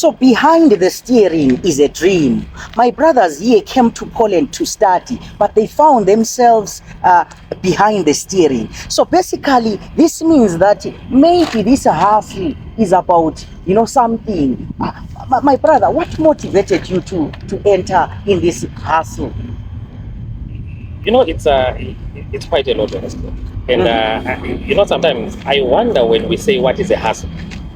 So behind the steering is a dream. My brothers here came to Poland to study, but they found themselves behind the steering. So basically, this means that maybe this hustle is about, something. My brother, what motivated you to enter in this hustle? It's quite a lot, honestly. And sometimes I wonder when we say what is a hustle.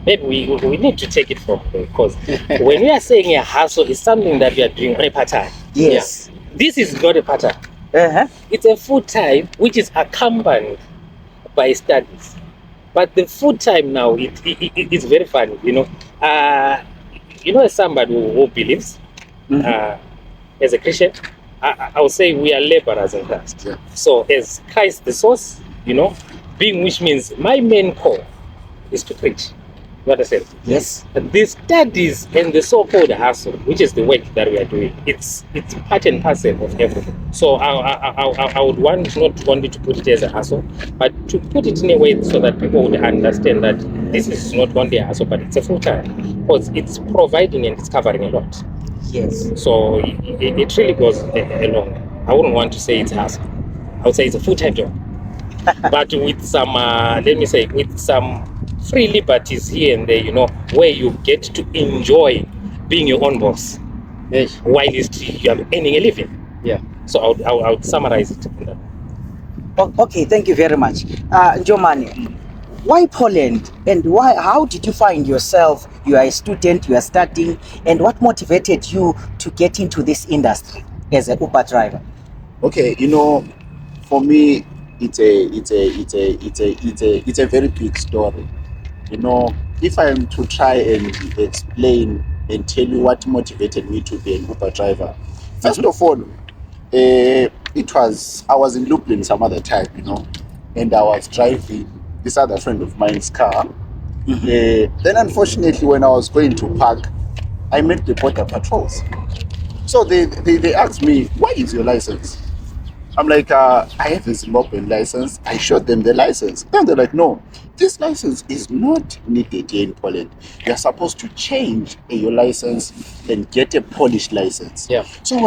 Maybe we need to take it from there, because when we are saying a hustle, it's something that we are doing on a part-time. Yes. Yeah. This is not a part-time. Uh-huh. It's a full-time, which is accompanied by studies. But the full-time now, it's very funny, as somebody who believes, as a Christian, I would say we are laborers in Christ. Yeah. So as Christ the source, being, which means my main core is to preach. You understand? Yes. The studies and the so-called hustle, which is the work that we are doing, it's part and parcel of everything. So I would not want to put it as a hustle, but to put it in a way so that people would understand that this is not only a hustle, but it's a full-time, because it's providing and it's covering a lot. Yes. So it really goes along. I wouldn't want to say it's a hustle. I would say it's a full-time job, but with some, with some free liberties here and there, where you get to enjoy being your own boss. Yes. While you are earning a living. Yeah. So I would summarize it. Okay, thank you very much. Jomani, why Poland, and how did you find yourself? You are a student, you are studying, and what motivated you to get into this industry as an Uber driver? Okay, for me, it's a very big story. If I am to try and explain and tell you what motivated me to be an Uber driver, first of all, I was in Lublin some other time, and I was driving this other friend of mine's car. Then unfortunately, when I was going to park, I met the border patrols. So they asked me, "Why is your license?" I'm like, I have a Zimbabwean license. I showed them the license. Then they're like, "No, this license is not needed here in Poland. You're supposed to change your license and get a Polish license." Yeah. So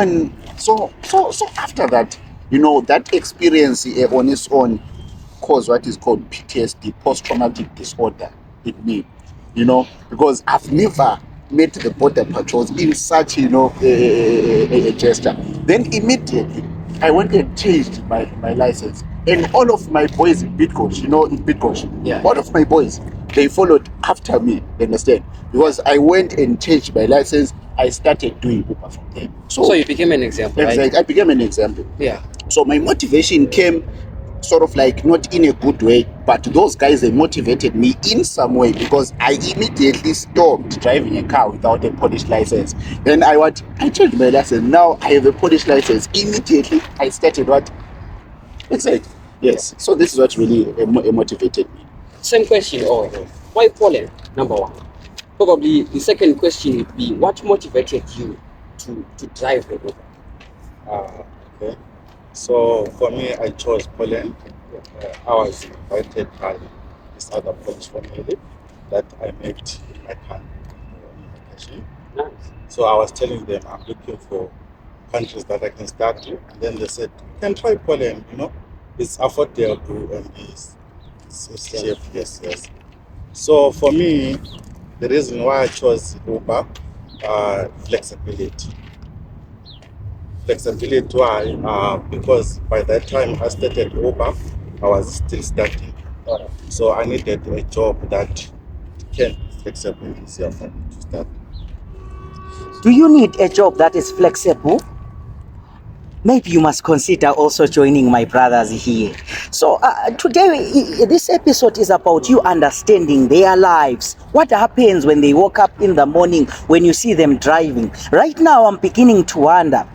after that, that experience on its own caused what is called PTSD, post-traumatic disorder, in me. Because I've never met the border patrols in such, a gesture. Then immediately, I went and changed my license. And all of my boys in Bitcoin, in Bitcoin, yeah, all of my boys, they followed after me, understand? Because I went and changed my license, I started doing Uber from there. So you became an example, right? I became an example. Yeah. So my motivation came sort of like not in a good way, but those guys, they motivated me in some way, because I immediately stopped driving a car without a Polish license. Then I changed my license. Now I have a Polish license. Immediately I started what? Exactly. Yes. So this is what really motivated me. Same question. Why Poland? Number one. Probably the second question would be, what motivated you to drive the Uber? Okay. So for me, I chose Poland. I was invited by this other Polish family that I met in my country. Nice. So I was telling them I'm looking for countries that I can study, and then they said, "You can try Poland. It's affordable and it's cheap." Yes. So for me, the reason why I chose Uber, flexibility. Flexibility why? Because by that time I started Uber, I was still studying. So I needed a job that can be flexible, easier for me to start. Do you need a job that is flexible? Maybe you must consider also joining my brothers here. So today, this episode is about you understanding their lives. What happens when they wake up in the morning, when you see them driving? Right now, I'm beginning to wonder.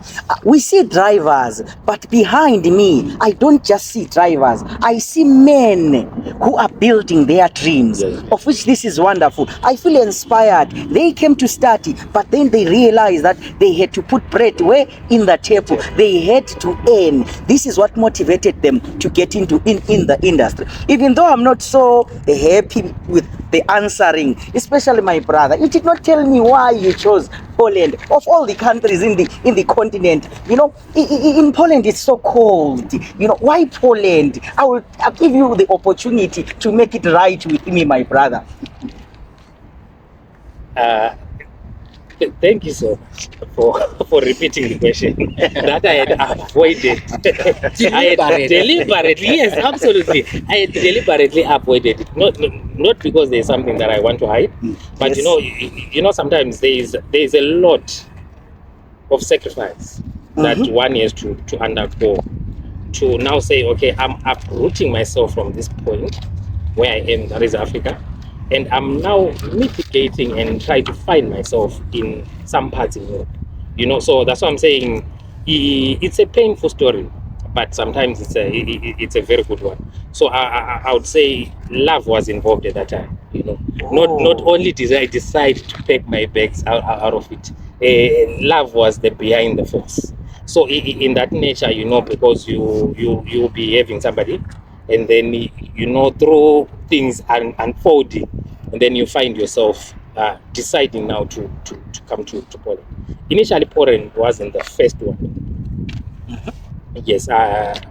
We see drivers, but behind me, I don't just see drivers. I see men who are building their dreams, of which this is wonderful. I feel inspired. They came to study, but then they realized that they had to put bread where? In the table. They they had to earn. This is what motivated them to get into in the industry. Even though I'm not so happy with the answering, especially my brother, he did not tell me why you chose Poland of all the countries in the continent. You know, in Poland it's so cold. You know, why Poland? I'll give you the opportunity to make it right with me, my brother. Thank you so much for repeating the question that I had avoided. I had deliberately, yes, absolutely. I had deliberately avoided it. Not because there's something that I want to hide, but Yes. you know, sometimes there is a lot of sacrifice that one has to undergo to now say, okay, I'm uprooting myself from this point where I am, that is Africa, and I'm now mitigating and try to find myself in some parts in Europe. You know, so that's what I'm saying. It's a painful story, but sometimes it's a very good one. So I would say love was involved at that time. You know, not only did I decide to pack my bags out of it. Love was the behind the force. So in that nature, you know, because you'll be having somebody, and then you know, through things unfolding, and then you find yourself deciding now to come to Poland. Initially, Poland wasn't the first one. Yes,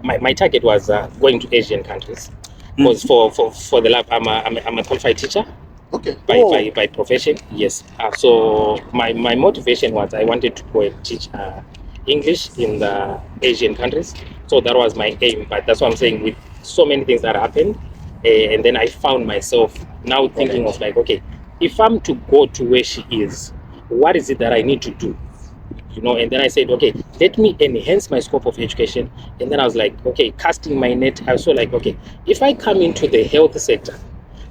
my target was going to Asian countries, because for the lab, I'm a qualified teacher. Okay. By profession, yes. So my motivation was I wanted to go and teach English in the Asian countries. So that was my aim. But that's what I'm saying, with so many things that happened, and then I found myself now thinking of like, okay, if I'm to go to where she is, what is it that I need to do? You know, and then I said, okay, let me enhance my scope of education. And then I was like, okay, casting my net. I was so like, okay, if I come into the health sector,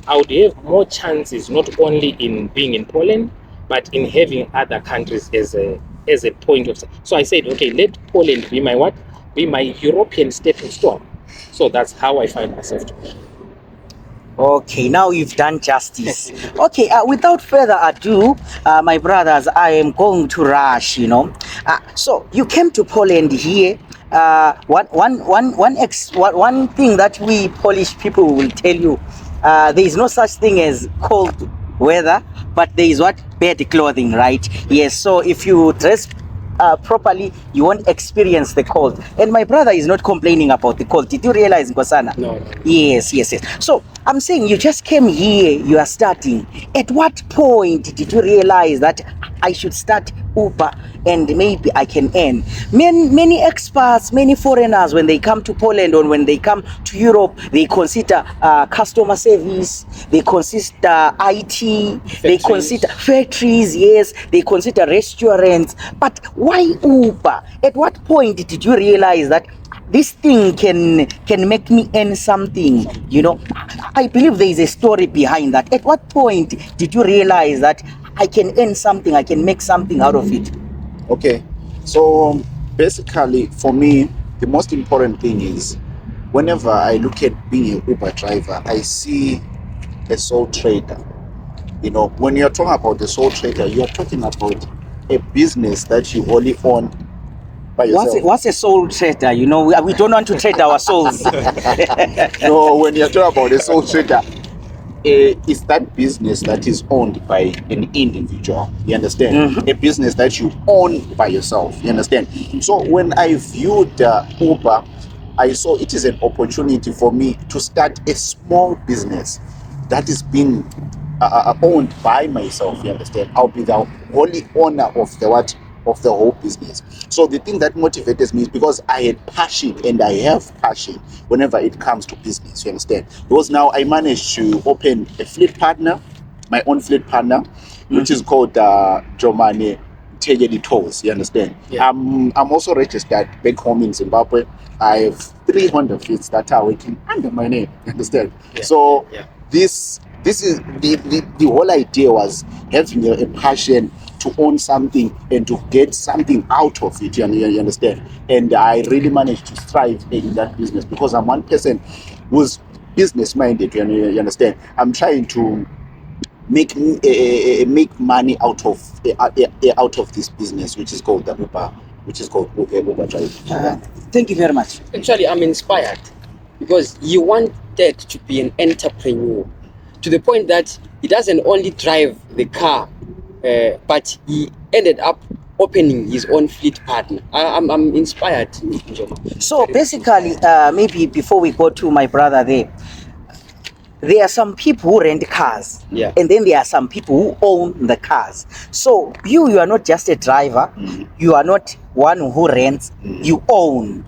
I would have more chances not only in being in Poland, but in having other countries as a point of. So I said, okay, let Poland be my what? Be my European stepping stone. So that's how I find myself. Okay, now you've done justice. Okay, without further ado, my brothers, I am going to rush, you know. So you came to Poland here. One thing that we Polish people will tell you, there is no such thing as cold weather, but there is what? Bad clothing, right? Yes, so if you dress properly, you won't experience the cold. And my brother is not complaining about the cold. Did you realize, Nkosana? No. Yes. So I'm saying you just came here, you are starting. At what point did you realize that I should start Uber and maybe I can earn? Many experts, many foreigners, when they come to Poland or when they come to Europe, they consider customer service, they consider IT, they consider factories, yes, they consider restaurants. But why Uber? At what point did you realize that this thing can make me earn something? You know, I believe there is a story behind that. At what point did you realize that I can earn something, I can make something out of it? Okay. So basically, for me, the most important thing is whenever I look at being an Uber driver, I see a sole trader. You know, when you're talking about the sole trader, you're talking about a business that you only own by yourself. What's a soul trader? You know, we don't want to trade our souls. No, when you're talking about a sole trader, it's that business that is owned by an individual. You understand? A business that you own by yourself. You understand? So when I viewed Uber, I saw it is an opportunity for me to start a small business that is being owned by myself. You understand? I'll be the only owner of the whole business. So the thing that motivates me is because I had passion, and I have passion whenever it comes to business. You understand? Because now I managed to open a fleet partner, my own fleet partner, which is called Jomane Tegeli Tours. You understand? Yeah. I'm also registered back home in Zimbabwe. I have 300 fleets that are working under my name. You understand? Yeah. So Yeah. this is the whole idea was having a passion to own something and to get something out of it. You understand? And I really managed to thrive in that business because I'm one person who's business minded. You understand? I'm trying to make money out of this business, which is called the Uber which is called Uber driving. Thank you very much. Actually, I'm inspired because he wanted to be an entrepreneur to the point that he doesn't only drive the car, but he ended up opening his own fleet partner. I'm inspired, Njoma. So basically, maybe before we go to my brother there are some people who rent cars, Yeah. and then there are some people who own the cars. So you are not just a driver, you are not one who rents, you own.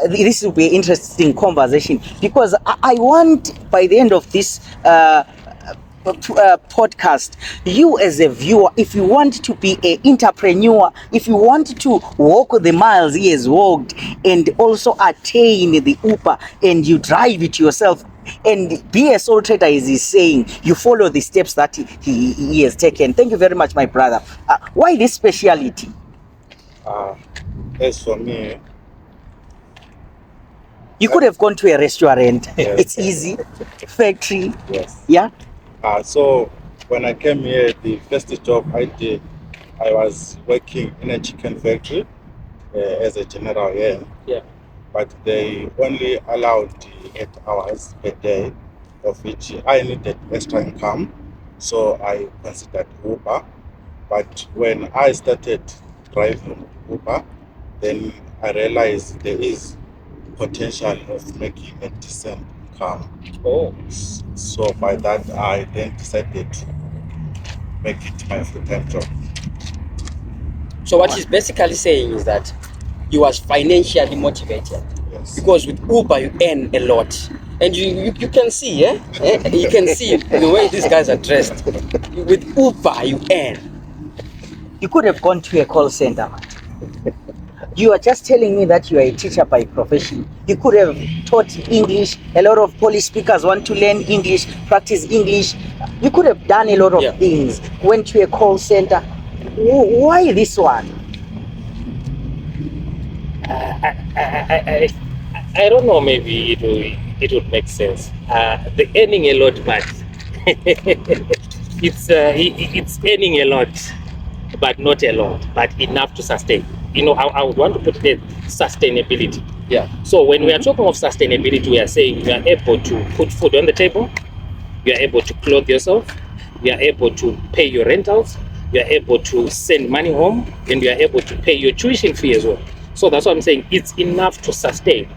This will be an interesting conversation because I want, by the end of this podcast, you as a viewer, if you want to be an entrepreneur, if you want to walk the miles he has walked and also attain the Uber, and you drive it yourself and be a sole trader, as he's saying, you follow the steps that he has taken. Thank you very much, my brother. Why this speciality? As for me, You could have gone to a restaurant. Yes. It's easy. Factory. yes. Yeah. So when I came here, the first job I did, I was working in a chicken factory as a general hand. Yeah. But they only allowed 8 hours per day, of which I needed extra income, so I considered Uber. But when I started driving Uber, then I realized there is potential of making a decent income. Oh. So by that, I then decided to make it my full-time job. So what he's basically saying is that he was financially motivated. Yes. Because with Uber you earn a lot, and you can see, you can see the way these guys are dressed. With Uber you earn. You could have gone to a call center, man. You are just telling me that you are a teacher by profession. You could have taught English. A lot of Polish speakers want to learn English, practice English. You could have done a lot of things. Went to a call center. Why this one? I don't know, maybe it would make sense. The earning a lot, but it's earning a lot, but not a lot, but enough to sustain. I would want to put it sustainability. Yeah. So when we are talking of sustainability, we are saying you are able to put food on the table, you are able to clothe yourself, you are able to pay your rentals, you are able to send money home, and you are able to pay your tuition fee as well. So that's what I'm saying. It's enough to sustain.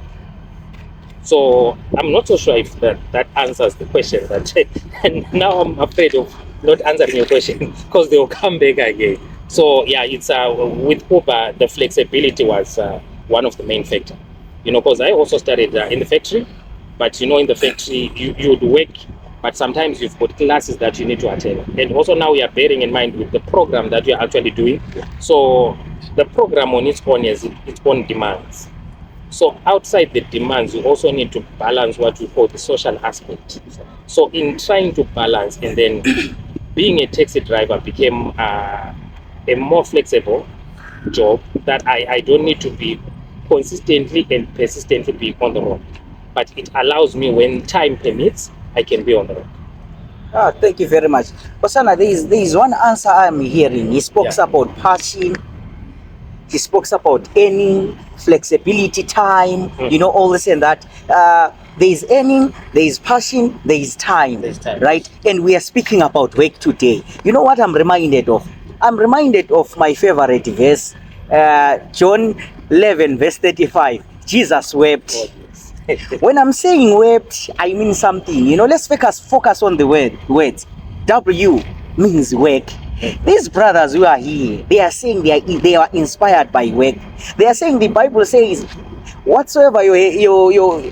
So I'm not so sure if that answers the question. And now I'm afraid of not answering your question because they will come back again. So yeah, it's with Uber, the flexibility was one of the main factors. Because I also started in the factory, but in the factory you would work, but sometimes you've got classes that you need to attend. And also now we are bearing in mind with the program that we are actually doing. So the program on its own has its own demands. So outside the demands, you also need to balance what we call the social aspect. So in trying to balance, and then being a taxi driver became a more flexible job that I don't need to be consistently and persistently be on the road. But it allows me, when time permits, I can be on the road. Thank you very much. Osana, there is one answer I'm hearing. He spoke about passion. He spoke about earning, flexibility, time, all this and that. There is earning, there is passion, there is time, right? And we are speaking about work today. You know what I'm reminded of? I'm reminded of my favorite verse, John 11, verse 35. Jesus wept. When I'm saying wept, I mean something. Let's focus on the words. W means work. These brothers who are here, they are saying they are inspired by work. They are saying the Bible says, whatsoever your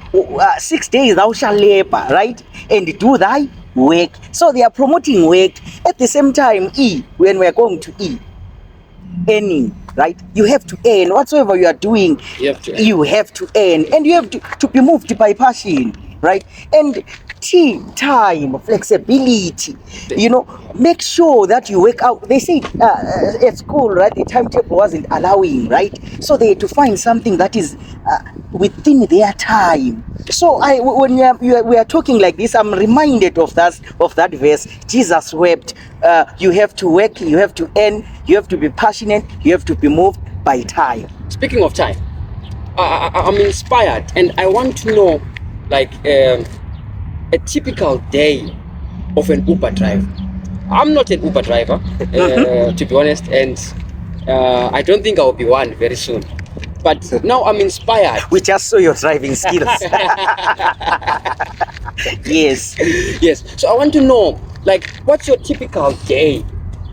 6 days thou shalt labor, right? And do thy work. So they are promoting work. At the same time, when we are going to earning, right? You have to earn. Whatsoever you are doing, you have to earn. And you have to be moved by passion, right? And time, flexibility, make sure that you work out. They say at school, right, the timetable wasn't allowing, right? So they had to find something that is within their time. So when we are talking like this, I'm reminded of that verse. Jesus wept. You have to work, you have to earn, you have to be passionate, you have to be moved by time. Speaking of time, I'm inspired, and I want to know, like, a typical day of an Uber driver. I'm not an Uber driver, to be honest, and I don't think I'll be one very soon. But now I'm inspired. We just saw your driving skills. Yes. Yes. So I want to know, like, what's your typical day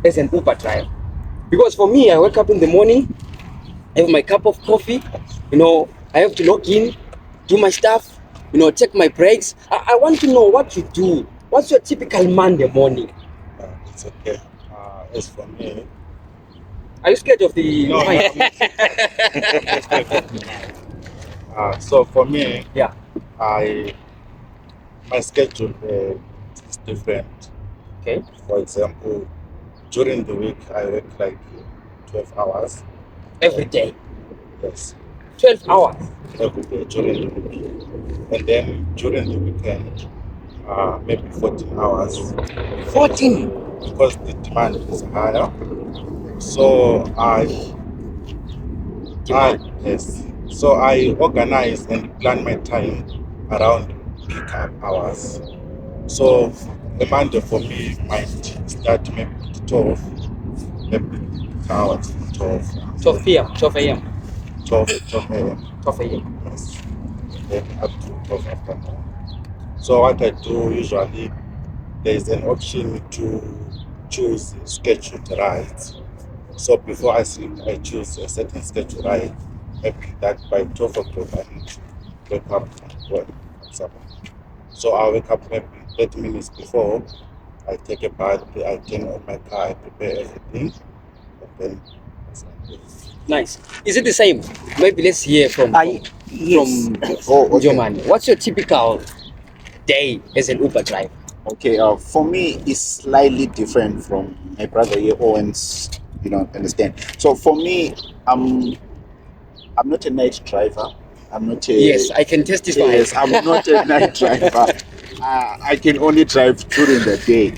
as an Uber driver? Because for me, I wake up in the morning, I have my cup of coffee, I have to log in, do my stuff, take my breaks. I want to know what you do. What's your typical Monday morning? It's okay. As for me, Are you scared of the no, mic? so for me, Yeah. my schedule is different. Okay. For example, during the week I work like 12 hours. Every day. Yes, 12 hours. every day during the week, and then during the weekend, maybe 14 hours. 14. Because the demand is higher. So yes. So I organize and plan my time around pickup hours. So a Monday for me might start maybe 12, maybe hours 12, 12 p.m. 12 a.m. 12 a.m. 12 a.m. Yes. Then up to 12 afternoon. So what I do usually, there is an option to choose scheduled rides. So before I sleep, I choose a certain scheduled ride. Maybe that by 12 o'clock I need to wake up and work or something. So I wake up maybe 30 minutes before. I take a bath, I turn on my car, I prepare everything, and then that's it. Nice. Is it the same? Maybe let's hear from Yes. Okay. Jomani. What's your typical day as an Uber driver? Okay, for me, it's slightly different from my brother here, Owens. Understand. So for me, I'm not a night driver. I'm not a. Yes, I can testify. Yes, I'm not a night driver. I can only drive during the day.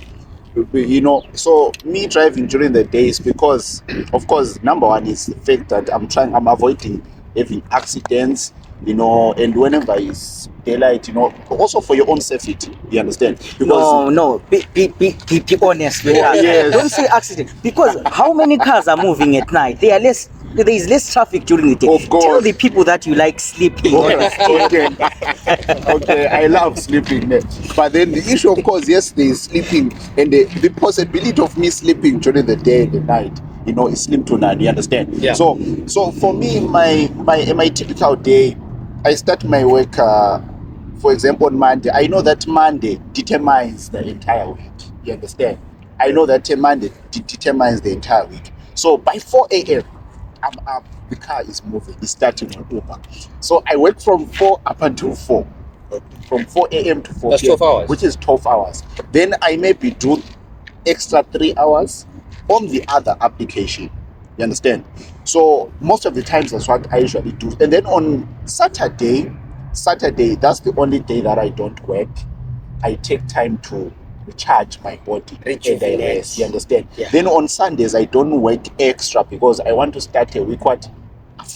So me driving during the day is because, of course, number one is the fact that I'm avoiding having accidents, and whenever it's daylight, also for your own safety, you understand? Because No, be honest with us. Yes. Don't say accident, because how many cars are moving at night? There is less traffic during the day. Of course. Tell the people that you like sleeping. okay. Okay, I love sleeping. But then the issue, of course, yes, there is sleeping, and the possibility of me sleeping during the day and the night, is slim to none. You understand? Yeah. So for me, my typical day, I start my work. For example, on Monday, I know that Monday determines the entire week. You understand? I know that Monday determines the entire week. So by 4 a.m. I'm up, the car is moving, it's starting on Uber. So I work from 4 up until 4. From 4 a.m. to 4 That's p.m. 12 hours. Which is 12 hours. Then I maybe do extra 3 hours on the other application. You understand? So most of the times that's what I usually do. And then on Saturday, that's the only day that I don't work. I take time to recharge my body and I rest. You understand? Yeah. Then on Sundays I don't work extra because I want to start a week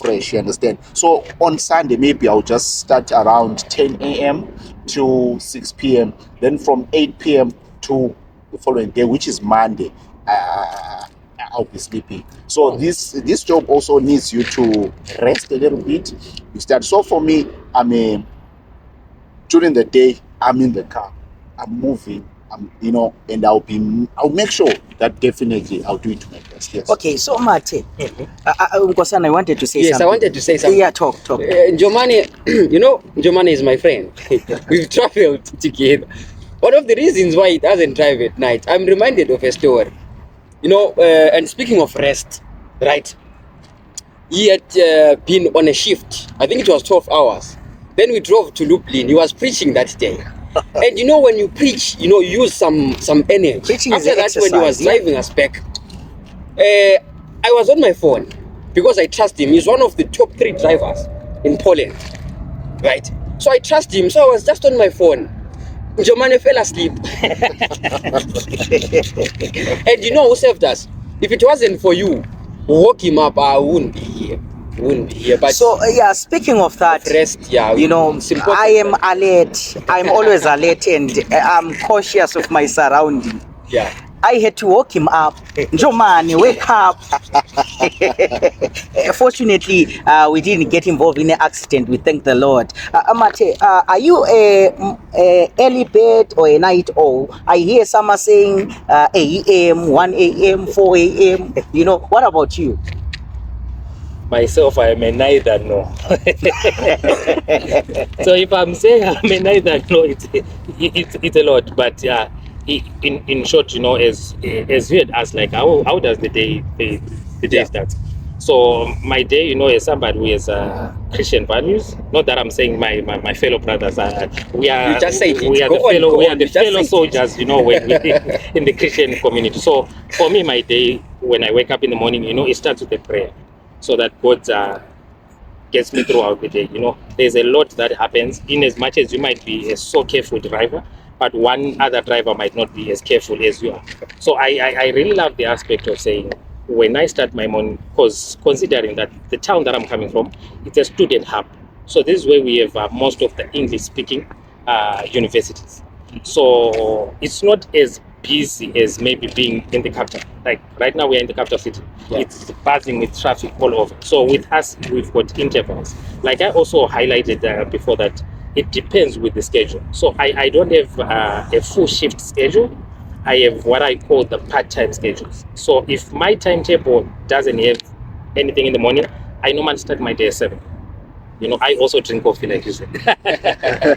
fresh. You understand? So on Sunday maybe I'll just start around 10 a.m. to 6 p.m. Then from 8 p.m. to the following day, which is Monday, I'll be sleeping. So this job also needs you to rest a little bit. You start. So for me, during the day I'm in the car, I'm moving, and I'll make sure that definitely I'll do it to my best. Yes. Okay, so Mate, Nkosana, I wanted to say Yes, something. I wanted to say something. Yeah, talk. Jomani, Jomani is my friend. We've traveled together. One of the reasons why he doesn't drive at night, I'm reminded of a story. And speaking of rest, right? He had been on a shift. I think it was 12 hours. Then we drove to Lublin. He was preaching that day. And when you preach, you use some energy. Preaching is After an that, when he was exercise, yeah. driving us back, I was on my phone because I trust him. He's one of the top 3 drivers in Poland, right? So I trust him. So I was just on my phone. Jomane fell asleep. And who saved us? If it wasn't for you, woke him up, I wouldn't be here. But So yeah, speaking of that, rest, yeah, you know, it's important. I am alert. I'm always alert, and I'm cautious of my surroundings. Yeah. I had to wake him up. Jomani, wake up. Fortunately, we didn't get involved in an accident. We thank the Lord. Amate, are you a early bird or a night owl? I hear some are saying 8 a.m., 1 a.m., 4 a.m. You know, what about you? Myself, I am a neither no. So if I'm saying I'm a neither no, it's a lot. But in short, you know, as you had asked, like how does the day start? So my day, you know, as somebody who has Christian values, not that I'm saying my fellow brothers are, we are You just said it. we are Go the on, fellow go we on. are the You just fellow said it. soldiers, you know, when in the Christian community. So for me, my day when I wake up in the morning, you know, it starts with a prayer, so that God gets me throughout the day. You know, there's a lot that happens in as much as you might be a so careful driver, but one other driver might not be as careful as you are. So I really love the aspect of saying when I start my morning, because considering that the town that I'm coming from, it's a student hub. So this is where we have most of the English speaking universities. So it's not as busy as maybe being in the capital. Like right now, we're in the capital city. Yeah. It's buzzing with traffic all over. So with us, we've got intervals. Like I also highlighted before that, it depends with the schedule. So I don't have a full shift schedule. I have what I call the part-time schedules. So if my timetable doesn't have anything in the morning, I normally start my day at 7. You know, I also drink coffee, like you said.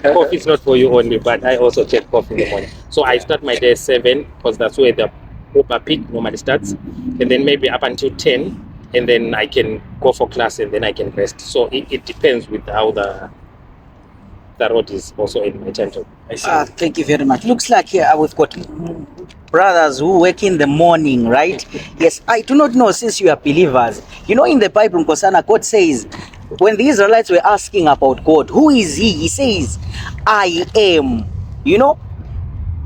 Coffee is not for you only, but I also take coffee in the morning. So I start my day at 7 because that's where the Uber peak normally starts, and then maybe up until 10, and then I can go for class and then I can rest. So it depends with how the road is also in my timetable. I see. Thank you very much. Looks like here we've got brothers who work in the morning, right? Yes, I do not know since you are believers. You know, in the Bible, Nkosana, God says, when the Israelites were asking about God, who is he? He says, I am. You know,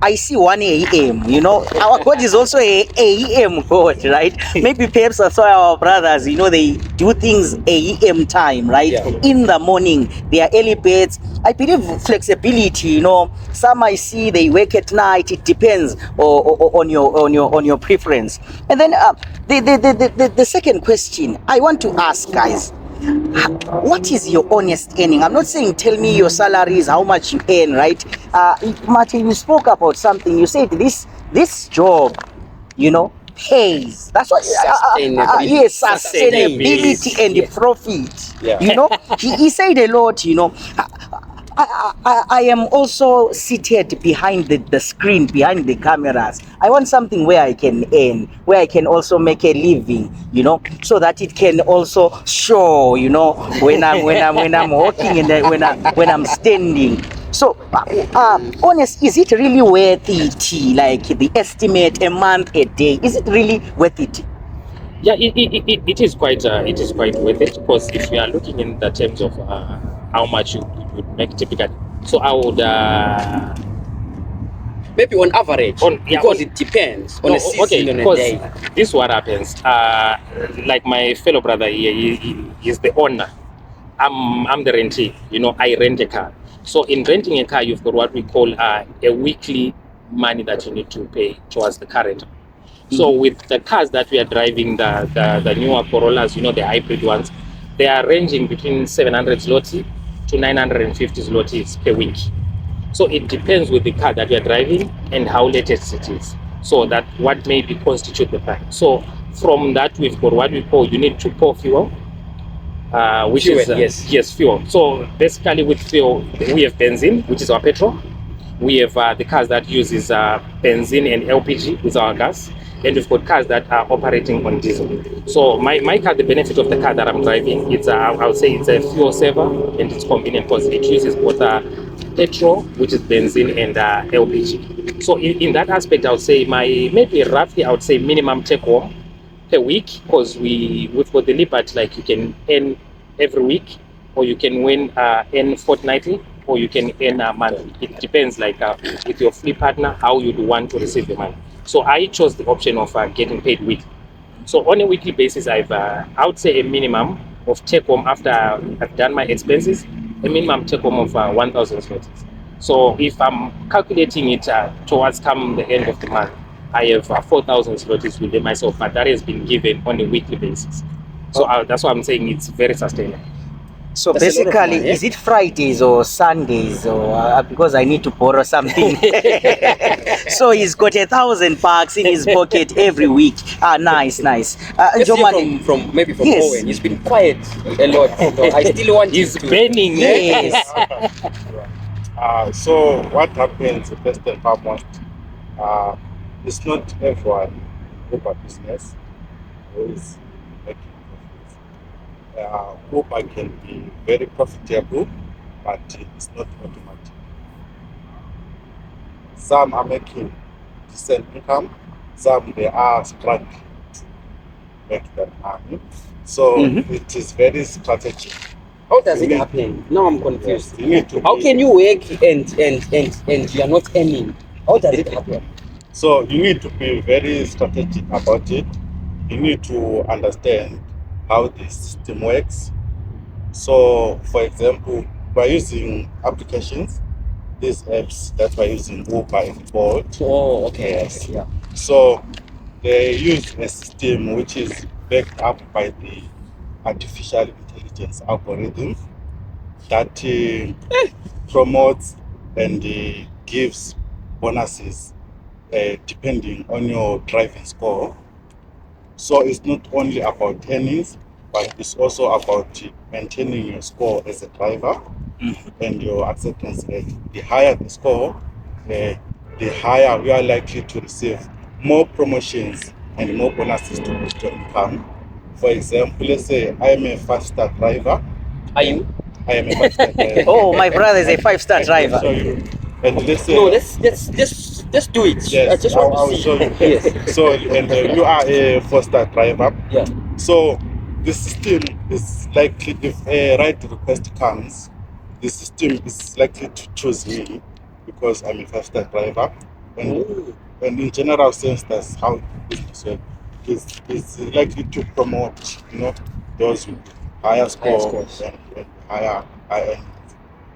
I see 1 a.m. You know, our God is also a a.m. God, right? Maybe perhaps that's why our brothers, you know, they do things a.m. time, right? Yeah. In the morning, they are early birds. I believe flexibility. You know, some I see they wake at night. It depends on your preference. And then the second question I want to ask, guys. What is your honest earning? I'm not saying tell me your salary is how much you earn, right? Martin, you spoke about something. You said this job, you know, pays. That's what. Sustainability. Yes, sustainability and Yes. profit. Yeah. You know, he said a lot. You know. I am also seated behind the screen, behind the cameras. I want something where I can earn, where I can also make a living, you know, so that it can also show, you know, when I'm walking and when I'm standing. So, honest, is it really worth it? Like the estimate a month, a day, is it really worth it? Yeah, it is quite worth it, because if you are looking in the terms of how much you would make typically, so I would Maybe on average, because it depends on a season, okay, on a because day. this is what happens. Like my fellow brother here, he is the owner. I'm the rentee. You know, I rent a car. So in renting a car, you've got what we call a weekly money that you need to pay towards the car rental. So with the cars that we are driving, the newer Corollas, you know, the hybrid ones, they are ranging between 700 zloty to 950 zlotys per week. So it depends with the car that you are driving and how latest it is. So that what maybe constitute the price. So from that, we've got what we call, you need to pour fuel, which Fuel, is yes. fuel. So basically with fuel, we have benzene, which is our petrol. We have the cars that uses benzene and LPG, with our gas, and we've got cars that are operating on diesel. So my car, the benefit of the car that I'm driving, it's I would say it's a fuel saver, and it's convenient because it uses both petrol, which is benzene, and LPG. So in that aspect, I would say maybe roughly I would say minimum take home per week, because we've got the limit, like you can earn every week, or you can earn fortnightly, or you can earn a monthly. It depends, like with your fleet partner, how you'd want to receive the money. So I chose the option of getting paid weekly. So on a weekly basis, I would say a minimum of take home after I've done my expenses, a minimum take home of 1,000 zlotys. So if I'm calculating it towards come the end of the month, I have 4,000 zlotys within myself, but that has been given on a weekly basis. So that's why I'm saying it's very sustainable. So That's a lot of basically, money, eh? is it Fridays or Sundays or because I need to borrow something? So he's got 1,000 bucks in his pocket every week. Nice. Let's hear Njomani, from maybe from Yes. Owen. He's been quiet a lot. So I still want He's him to. burning. yes. So what happens first and foremost, it's not everyone Uber business who is making profits. Uber can be very profitable, but it's not automatic. Some are making decent income, some they are struggling to make that money. So it is very strategic. How does it happen? Now I'm confused. You need to How be- can you work and you are not earning? How does it happen? So you need to be very strategic about it. You need to understand how the system works. So, for example, by using applications, these apps that we're using Uber and Bolt. Oh, okay. Yes. Yeah. So they use a system which is backed up by the artificial intelligence algorithm that promotes and gives bonuses depending on your driving score. So it's not only about earnings, but it's also about maintaining your score as a driver and your acceptance rate. The higher the score, the higher we are likely to receive more promotions and more bonuses to boost your income. For example, let's say I am a 5-star driver. Are you? I am a 5-star driver. Oh, my brother is a 5-star I can driver. show you. And let's say No, let's do it. I yes, just want I'll to see. show you. Yes. So and you are a 4-star driver. Yeah. So the system is likely, if a ride request comes, the system is likely to choose me because I'm a 5-star driver. And in general sense, that's how business works. It's likely to promote, those with higher score scores. and higher earnings.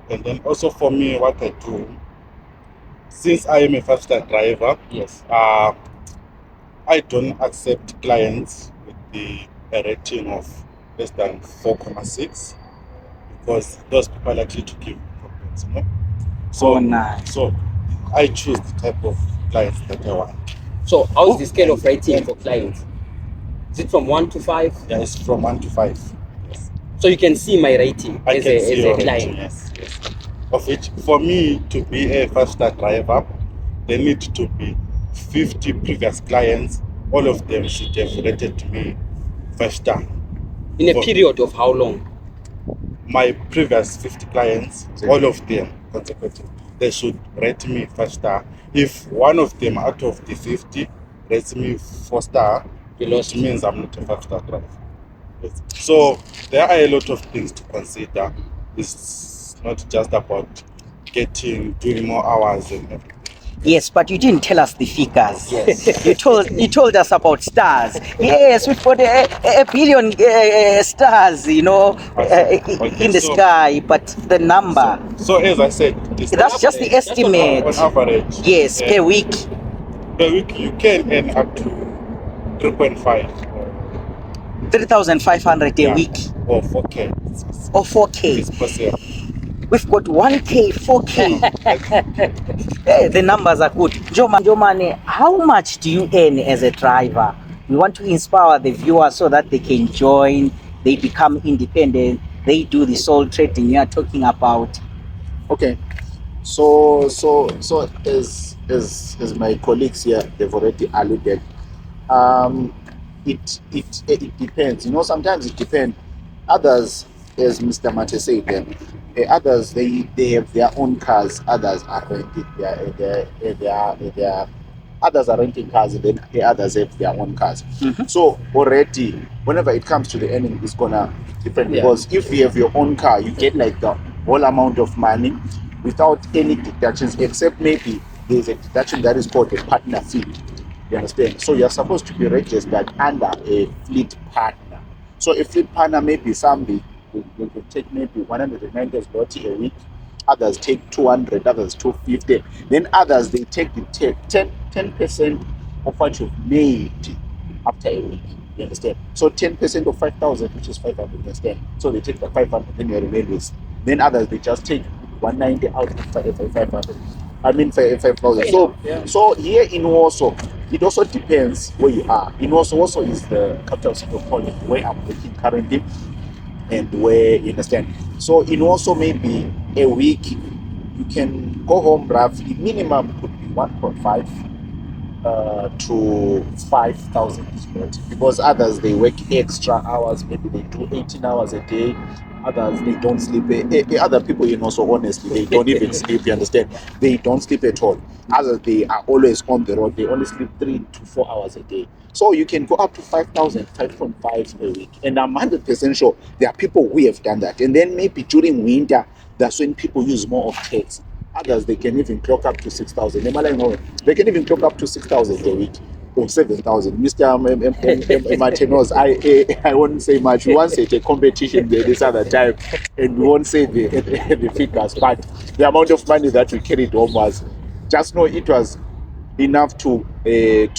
And then also for me, what I do, since I am a 5-star driver, Yes. I don't accept clients with a rating of less than 4.6 because those people are likely to give problems, So, Oh, nice. so I choose the type of clients that I want. So how's the scale of rating for clients? Is it from 1 to 5? Yeah, it's from 1 to 5. Yes. So you can see my rating I as can see a your client. rating, yes. Of which, for me to be a 5-star driver, there need to be 50 previous clients. All of them should have rated me 5-star. In a For period of how long? my previous 50 clients, all of them consecutive, they should rate me 5-star. If one of them out of the 50 rates me 4-star, You lost. it means I'm not a 5-star driver. Yes. So there are a lot of things to consider. It's not just about doing more hours and everything. Yes, but you didn't tell us the figures. Yes. You told us about stars. Yes, we've got a billion stars, in the So- sky, but the number, So as I said, that's just the estimate. on average. Yes, per week. Per week you can earn up to 3.5 3,500 a week or 4K. or 4K. It's possible. We've got 1K, 4K. The numbers are good. Jomane, how much do you earn as a driver? We want to inspire the viewers so that they can join, they become independent, they do the sole trading you are talking about. Okay, so as my colleagues here, they've already alluded. It depends. Sometimes it depends. Others, as Mr. Mate said, others they have their own cars. Others are renting others are renting cars, and then the others have their own cars. So already, whenever it comes to the earning, it's gonna be different. Yeah. Because if you have your own car, you get like the whole amount of money without any deductions, except maybe there's a deduction that is called a partner fee. You understand? So you're supposed to be registered under a fleet partner. So a fleet partner may be somebody who take maybe 190 zloty a week, others take 200, others 250, then others they take the 10% of what you've made after a week. You understand? So 10% of 5,000, which is 500, you understand? So they take the 500, then you remain with. Then others they just take 190 out of 500. I mean 5,000. So here in Warsaw, it also depends where you are. In Warsaw is the capital city of Poland, where I'm working currently, and where you understand. So in Warsaw, maybe a week you can go home roughly. Minimum could be 1.5 to 5,000 zloty, because others they work extra hours, maybe they do 18 hours a day. Others they don't sleep. Other people, so honestly, they don't even sleep. You understand? They don't sleep at all. Others they are always on the road. They only sleep 3 to 4 hours a day. So you can go up to 5,000, 5.5 a week, and I'm 100% sure there are people who have done that. And then maybe during winter, that's when people use more of taxi. Others they can even clock up to 6,000. They can even clock up to 6,000 a week or 7,000. Mr. Martinos, I won't say much. We once had a competition this other time, and we won't say the figures, but the amount of money that we carried home was, just know it was enough to pay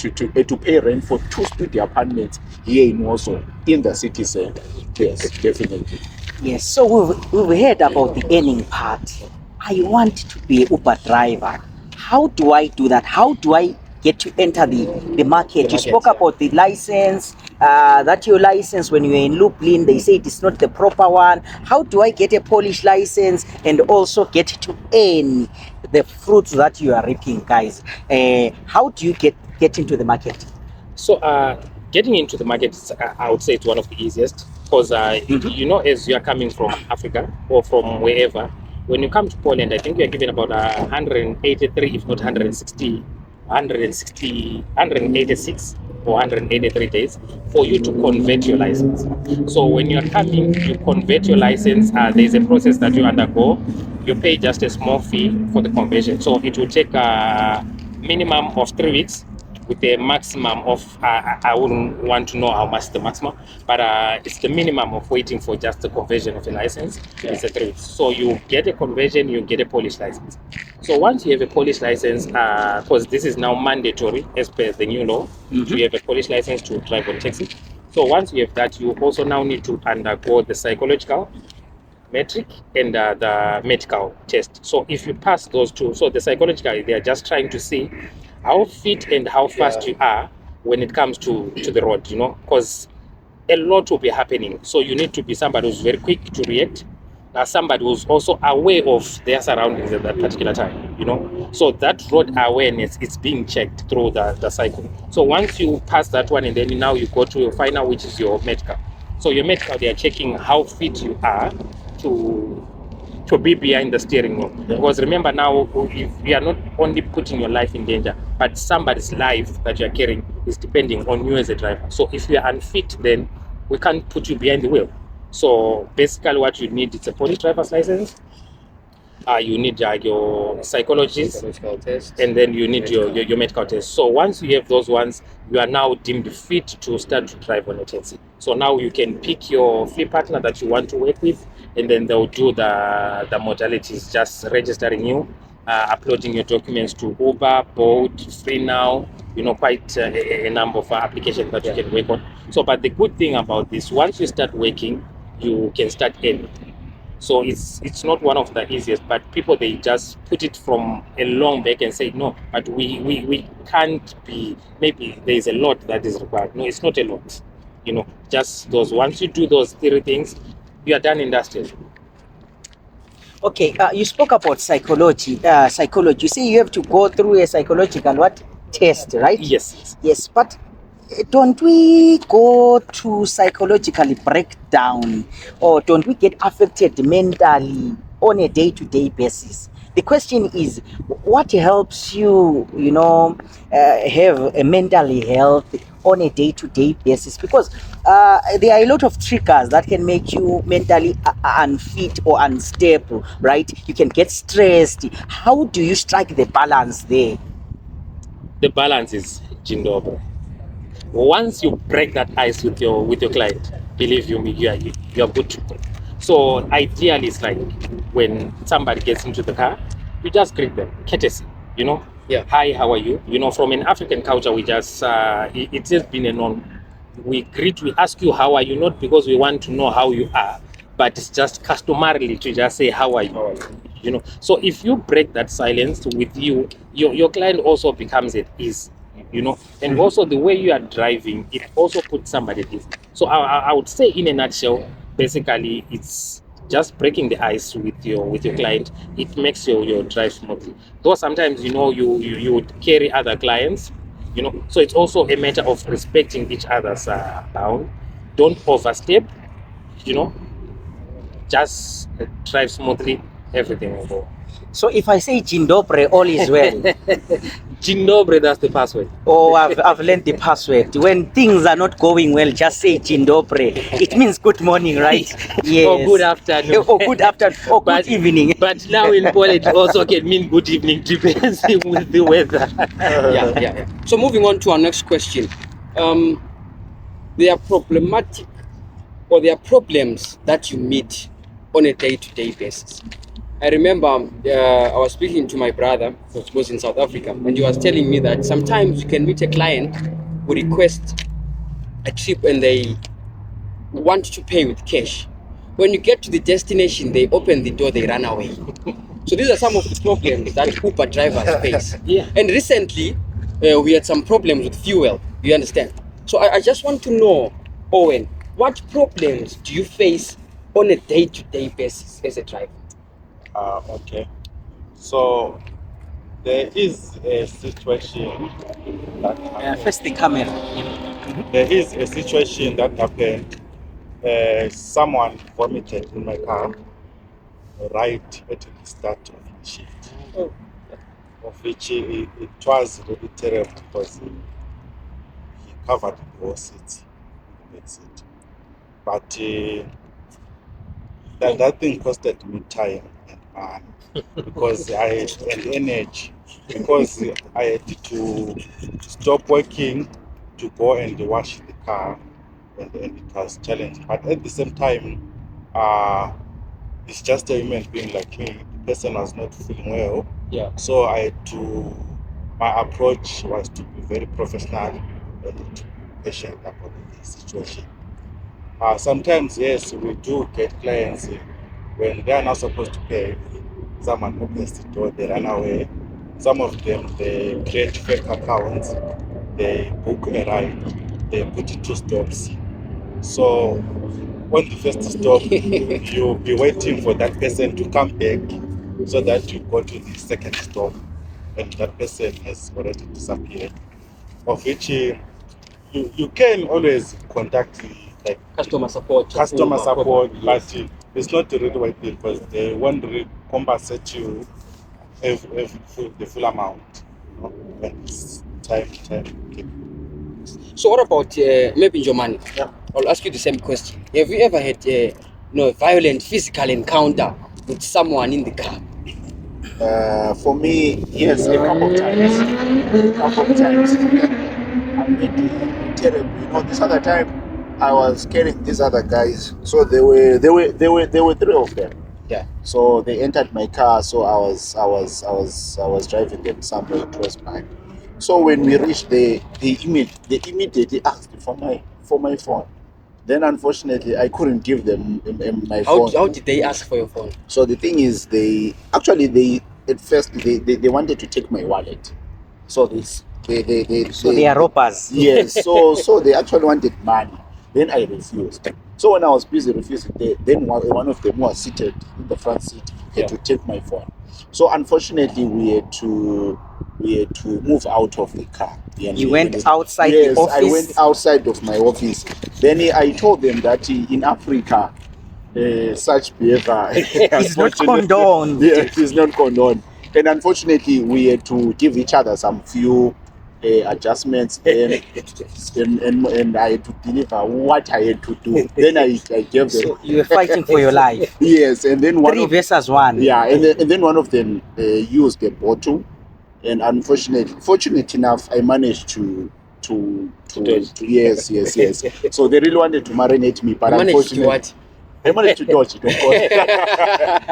rent for 2 studio apartments here in Warsaw in the city center. Yes, definitely. Yes, so we've heard about the earning part. I want to be an Uber driver. How do I do that? How do I get to enter the market? You spoke about the license, that your license when you're in Lublin, they say it's not the proper one. How do I get a Polish license and also get to earn the fruits that you are reaping, guys? How do you get into the market? So getting into the market, I would say it's one of the easiest, because as you are coming from Africa or from wherever, when you come to Poland, I think you are given about 183, if not 186 or 183 days for you to convert your license. So when you are coming, you convert your license. There's a process that you undergo. You pay just a small fee for the conversion. So it will take a minimum of 3 weeks, with a maximum of I wouldn't want to know how much the maximum, but it's the minimum of waiting for just the conversion of a license. It's a 3 weeks. So you get a conversion, you get a Polish license. So once you have a Polish license, because this is now mandatory as per the new law, you have a Polish license to drive on taxi. So once you have that, you also now need to undergo the psychological, metric, and the medical test. So if you pass those two, so the psychological, they are just trying to see how fit and how fast you are when it comes to the road, because a lot will be happening. So you need to be somebody who's very quick to react, somebody who's also aware of their surroundings at that particular time, So that road awareness is being checked through the cycle. So once you pass that one, and then now you go to your final, which is your medical. So your medical, they are checking how fit you are to be behind the steering wheel. Because remember now, if you are not only putting your life in danger, but somebody's life that you are carrying is depending on you as a driver. So if you are unfit, then we can't put you behind the wheel. So basically what you need is a Polish driver's license. You need your psychologist, and then you need your medical test. So once you have those ones, you are now deemed fit to start to drive on a taxi. So now you can pick your fleet partner that you want to work with, and then they'll do the modalities, just registering you, uploading your documents to Uber, Bolt, Free Now, quite a number of applications that you can work on. So, but the good thing about this, once you start working, you can start earning. So it's not one of the easiest, but people, they just put it from a long back and say, no, but we can't be, maybe there's a lot that is required. No, it's not a lot. Just those, once you do those 3 things, you are done industrial. Okay, you spoke about psychology. You say you have to go through a psychological test, right? Yes. Yes, but don't we go to psychologically break down, or don't we get affected mentally on a day-to-day basis? The question is, what helps you, have a mental health on a day-to-day basis? Because there are a lot of triggers that can make you mentally unfit or unstable, right? You can get stressed. How do you strike the balance there? The balance is Jindobre. Once you break that ice with your client, believe you me, you are good to go. So ideally, it's like when somebody gets into the car, you just greet them, courtesy, you know. Yeah. Hi, how are you? You know, from an African culture, we just it has been a norm. We greet, we ask you how are you, not because we want to know how you are, but it's just customarily to just say how are you. You know, so if you break that silence with you, your client also becomes at ease, you know, and also the way you are driving, it also puts somebody at ease. So I would say, in a nutshell, basically, it's just breaking the ice with your client. It makes your drive smoothly. Though sometimes, you know, you would carry other clients, you know, so it's also a matter of respecting each other's bound. Don't overstep, you know, just drive smoothly, everything will go. So if I say Jindobre, all is well. Jindobre, that's the password. Oh, I've learned the password. When things are not going well, just say Jindobre. It means good morning, right? Yes. Or good afternoon. Or good afternoon. Or good evening. But now in Poland, it also can mean good evening, depending with the weather. Yeah. So moving on to our next question. There are problematic, or there are problems that you meet on a day-to-day basis. I remember I was speaking to my brother who was in South Africa, and he was telling me that sometimes you can meet a client who requests a trip and they want to pay with cash. When you get to the destination, they open the door, they run away. So these are some of the problems that Uber drivers face. Yeah. And recently, we had some problems with fuel. You understand? So I just want to know, Owen, what problems do you face on a day-to-day basis as a driver? Okay. So there is a situation that happened. First the camera. There is a situation that happened. Someone vomited in my car right at the start of the shift, Oh. of which it was really terrible because he covered the whole seat, the back seat. But that thing costed me time and money because I had and energy, because I had to stop working to go and wash the car, and it was challenging. But at the same time, it's just a human being like me. The person was not feeling well, Yeah. so I had to. My approach was to be very professional and to be patient about the situation. Sometimes, yes, we do get clients when they are not supposed to pay. Someone opens the door, they run away. Some of them, they create fake accounts, they book a ride, they put it 2 stops. So, on the first stop, you'll be waiting for that person to come back so that you go to the second stop, and that person has already disappeared. Of which you can always contact like Customer support. customer Uber, support, probably, yes. but it's not really worth it because they won't really compensate you the full amount. You know, when it's time. Okay. So what about maybe Jomani? Yeah. I'll ask you the same question. Have you ever had a violent physical encounter with someone in the car? For me, yes, a couple of times. I made it terrible. You know, this other time I was carrying these other guys. So there were 3 of them. Yeah. So they entered my car. So I was driving them somewhere close by. So when we reached they immediately asked for my phone. Then unfortunately I couldn't give them my phone. How did they ask for your phone? So the thing is, they at first they wanted to take my wallet. So They are robbers. yes. So they actually wanted money. Then I refused. So when I was busy refusing, then one of them was seated in the front seat had to take my phone. So unfortunately, we had to move out of the car. You went outside yes, the office? I went outside of my office. Then I told them that in Africa, such behavior It's not condoned. Yeah, it is not condoned. And unfortunately, we had to give each other some few adjustments, and I had to deliver what I had to do. Then I gave them. So you were fighting for your life. Yes, and then 3 versus 1. Yeah, and then one of them used a bottle, and fortunate enough, I managed to to dodge. yes. So they really wanted to marinate me, but You managed to unfortunately, what? I managed to dodge it, of course.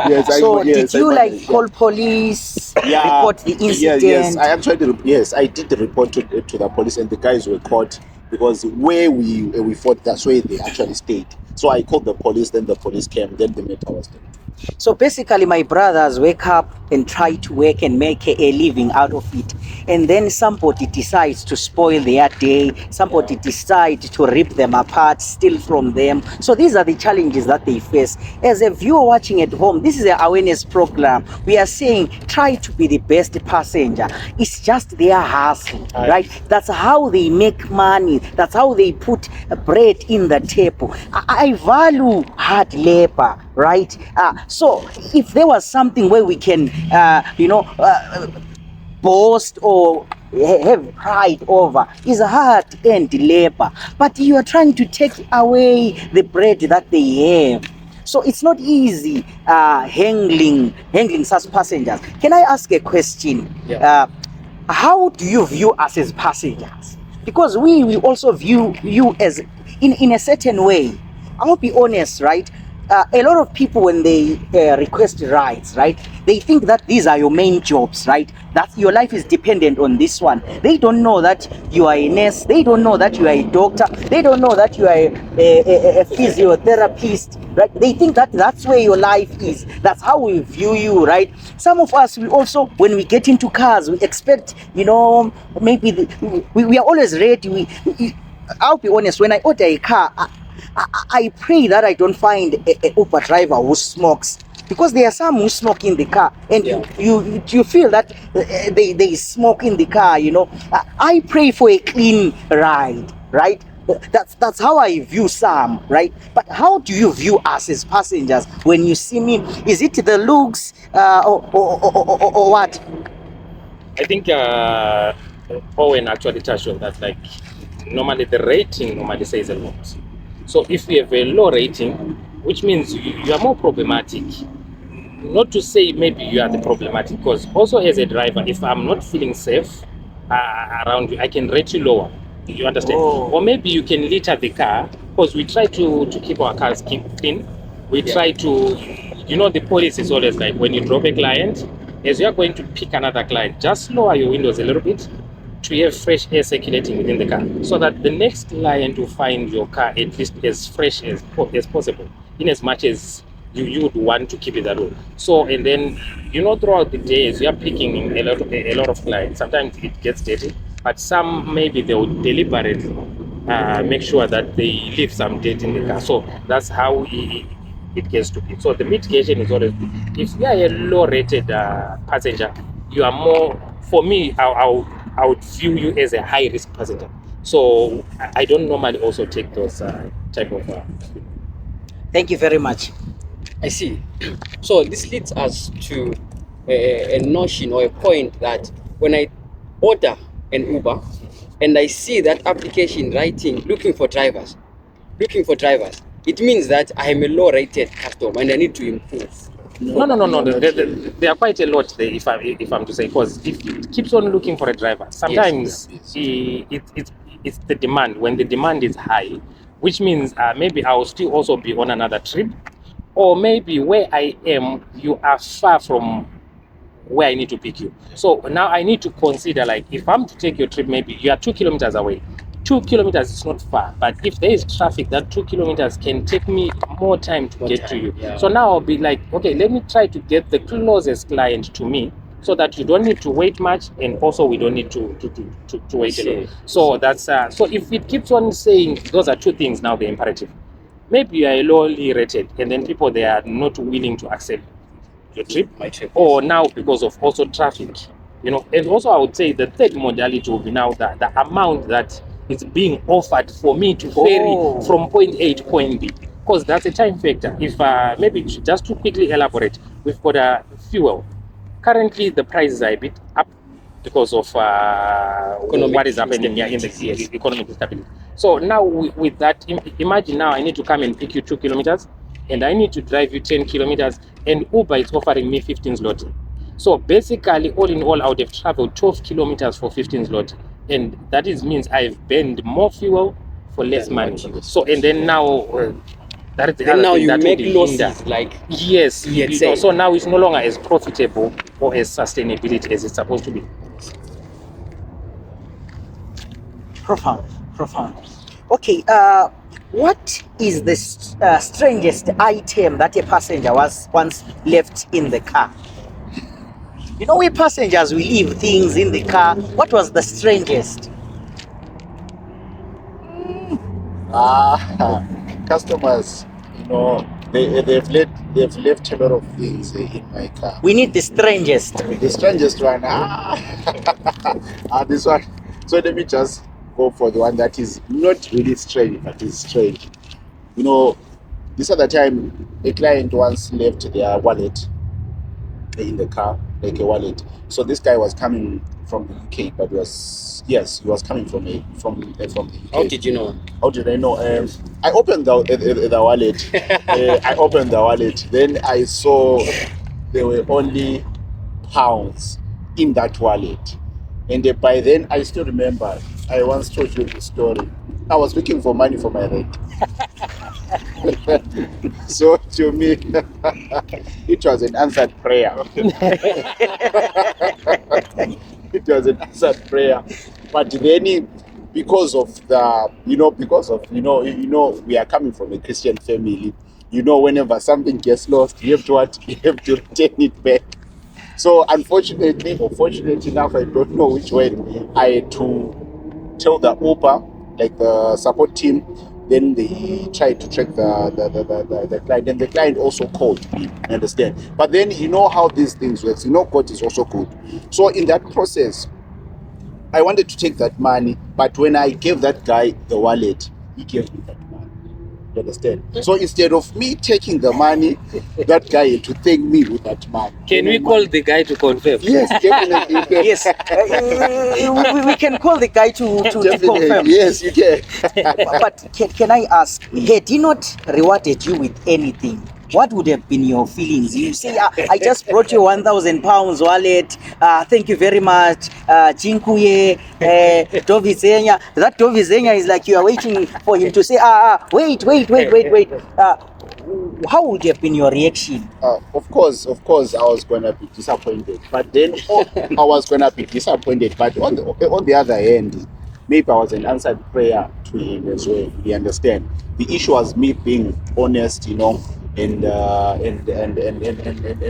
Yes, So did you like managed, call police, yeah. report the incident? Yes. I actually, yes, I did report to the police, and the guys were caught because where we fought, that's where they actually stayed. So I called the police, then the police came, then the matter was done. So basically, my brothers wake up and try to work and make a living out of it. And then somebody decides to spoil their day. Somebody decides to rip them apart, steal from them. So these are the challenges that they face. As a viewer watching at home, this is an awareness program. We are saying try to be the best passenger. It's just their hustle, right? That's how they make money. That's how they put bread in the table. I value hard labor, right? So if there was something where we can, boast or have pride over, is hard-earned labor. But you are trying to take away the bread that they have. So it's not easy handling such passengers. Can I ask a question? Yeah. How do you view us as passengers? Because we also view you as in a certain way. I'll be honest, right? A lot of people, when they request rides, right, they think that these are your main jobs, right? That your life is dependent on this one. They don't know that you are a nurse. They don't know that you are a doctor. They don't know that you are a physiotherapist, right? They think that that's where your life is. That's how we view you, right? Some of us, we also, when we get into cars, we expect, maybe we are always ready. I'll be honest, when I order a car, I pray that I don't find a Uber driver who smokes, because there are some who smoke in the car, and you feel that they smoke in the car. I pray for a clean ride, right? That's how I view some, right? But how do you view us as passengers when you see me? Is it the looks or what? I think Owen actually touched on that. Like, normally the rating normally says a lot. So if we have a low rating, which means you are more problematic. Not to say maybe you are the problematic, because also as a driver, if I'm not feeling safe around you, I can rate you lower. You understand? Oh. Or maybe you can litter the car, because we try to keep our cars clean. We try to, the policy is always like, when you drop a client, as you are going to pick another client, just lower your windows a little bit to have fresh air circulating within the car, so that the next client will find your car at least as fresh as possible, in as much as you would want to keep it that way. So, and then, throughout the day, as you are picking a lot of clients, sometimes it gets dirty, but some, maybe they will deliberately make sure that they leave some dirt in the car. So that's how it gets to be. So the mitigation is always, if you are a low rated passenger, you are more, for me, I would view you as a high risk passenger. So I don't normally also take those type of. Thank you very much. I see. So this leads us to a notion or a point that when I order an Uber and I see that application writing looking for drivers, it means that I am a low-rated customer and I need to improve. No. There are quite a lot there, if I'm to say, because if it keeps on looking for a driver, sometimes it's the demand. When the demand is high, which means maybe I will still also be on another trip, or maybe where I am, you are far from where I need to pick you. So now I need to consider, like, if I'm to take your trip, maybe you are 2 kilometers away. 2 kilometers is not far, but if there is traffic, that 2 kilometers can take me more time to get to you. Yeah. So now I'll be like, okay, let me try to get the closest client to me, so that you don't need to wait much, and also we don't need to wait a lot. So that's so if it keeps on saying those are two things, now the imperative. Maybe you are lowly rated, and then people, they are not willing to accept your trip, My trip, or now because of also traffic, and also I would say the third modality will be now the amount that is being offered for me to ferry from point A to point B, because that's a time factor. If maybe just to quickly elaborate, we've got a fuel. Currently the prices are a bit up because of what is happening here in the economic instability. So now with that, imagine now I need to come and pick you 2 kilometers, and I need to drive you 10 kilometers, and Uber is offering me 15 zloty. So basically, all in all, I would have traveled 12 kilometers for 15 zloty. and that means I've burned more fuel for less Than money. what you So and then now that is the Then other now thing you that make would losses, hinder. like Yes, he had you know, said. so now it's no longer as profitable or as sustainability as it's supposed to be. Profound, profound. Okay, what is the strangest item that a passenger was once left in the car? You know, we passengers, we leave things in the car. What was the strangest? Customers, they've left a lot of things in my car. We need the strangest. The strangest one, this one. So let me just go for the one that is not really strange, but is strange. You know, this other time, a client once left their wallet in the car, like a wallet. So this guy was coming from the UK, but he was coming from the UK. How did you know? How did I know? I opened the wallet. I opened the wallet. Then I saw there were only pounds in that wallet. And by then, I still remember, I once told you the story. I was looking for money for my rent. So to me, it was an answered prayer. It was an answered prayer. But then, because of we are coming from a Christian family. Whenever something gets lost, you have to You have to return it back. So unfortunately, or fortunately enough, I don't know which way, I had to tell the Uber, like the support team. Then they tried to track the client, and the client also called me. Understand? But then you know how these things works. God is also good. So in that process, I wanted to take that money, but when I gave that guy the wallet, he gave me that money. You understand? So instead of me taking the money, that guy had to thank me with that money. Can we call the guy to confirm? Yes, definitely. Yes, we can call the guy to confirm. Yes, you can. But can I ask, had he not rewarded you with anything, what would have been your feelings? You say, I just brought you £1,000 wallet. Thank you very much. Jinkuye, Dovizenya. That Dovizenya is like you are waiting for him to say, wait. How would have been your reaction? Of course, I was gonna be disappointed. But then, I was gonna be disappointed. But on the other hand, maybe I was an answered prayer to him as well. You understand? The issue was me being honest, and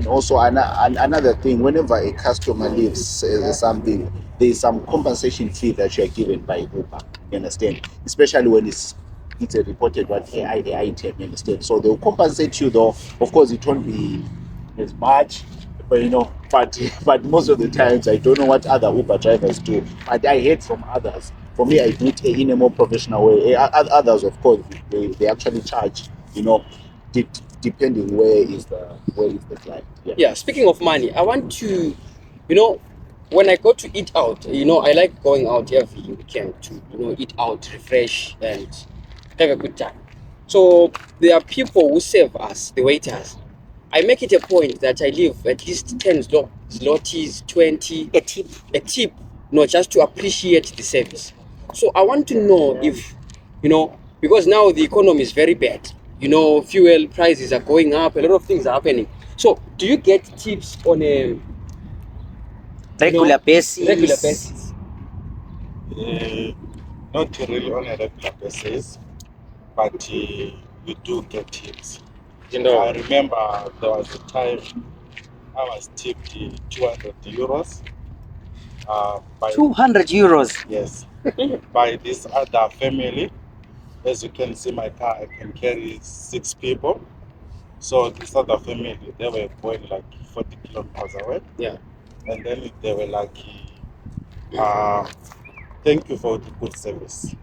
also another thing. Whenever a customer leaves something, there is some compensation fee that you are given by Uber. You understand? Especially when it's a reported AI item, you understand? So they'll compensate you, though. Of course, it won't be as much, but most of the times, I don't know what other Uber drivers do, but I heard from others. For me, I do it in a more professional way. Others, of course, they actually charge, depending where is the client. Yeah, speaking of money, I want to, when I go to eat out, I like going out every weekend to, eat out, refresh, and have a good time. So there are people who serve us, the waiters. I make it a point that I leave at least 10 zlotys, 20, A tip. just to appreciate the service. So I want to know if, because now the economy is very bad. Fuel prices are going up, a lot of things are happening. So do you get tips on a Regular basis. regular basis? Not really on a regular basis, but we do get tips. I remember there was a time I was tipped 200 euros. By 200 euros. Yes, by this other family. As you can see, my car, I can carry 6 people. So this other family, they were going like 40 kilometers away. Yeah. And then they were like, thank you for the good service.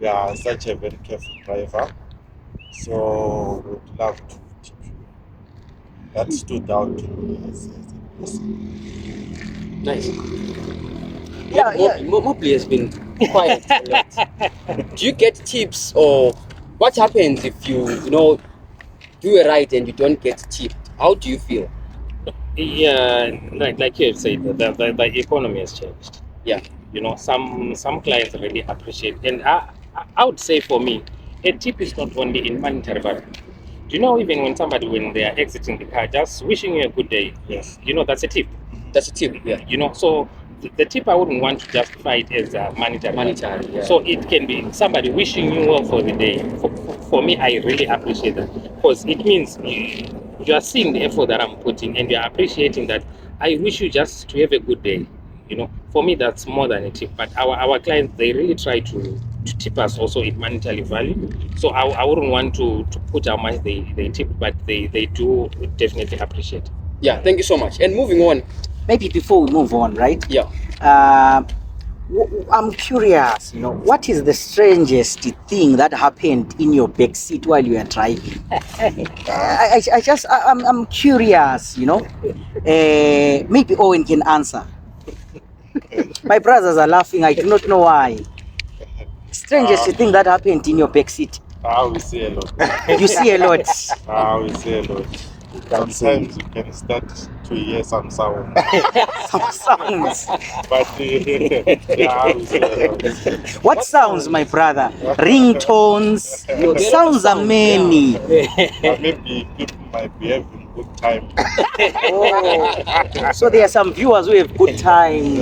You are such a very careful driver. So we would love to tip you. That stood out to me as a blessing. Nice. Yeah. Mobley has been quiet a lot. Do you get tips, or what happens if you do a ride and you don't get tipped? How do you feel? Yeah, like you have said, the economy has changed. Yeah. You know, some clients really appreciate. And I would say for me, a tip is not only in monetary value. Do you know, even when they are exiting the car, just wishing you a good day, Yes. you know, that's a tip. That's a tip. Yeah. You know, so the tip, I wouldn't want to justify it as monetary. Monetary, yeah. So it can be somebody wishing you well for the day. For me, I really appreciate that, because it means you are seeing the effort that I'm putting, and you are appreciating that. I wish you just to have a good day. You know, for me, that's more than a tip. But our clients, they really try to tip us also in monetary value. So I wouldn't want to put how much they tip, but they do definitely appreciate. Yeah. Thank you so much. And moving on. Maybe before we move on, right? Yeah. I'm curious, you know, what is the strangest thing that happened in your back seat while you were driving? I'm curious, you know. Maybe Owen can answer. My brothers are laughing. I do not know why. Strangest thing that happened in your back seat. We see a lot. You see a lot. We see a lot. Sometimes you can start to hear some sound. Some sounds. But yeah, we see a lot. What sounds, my brother? Ringtones. Sounds are many. Maybe people might be having good time. Oh. So there are some viewers who have good time.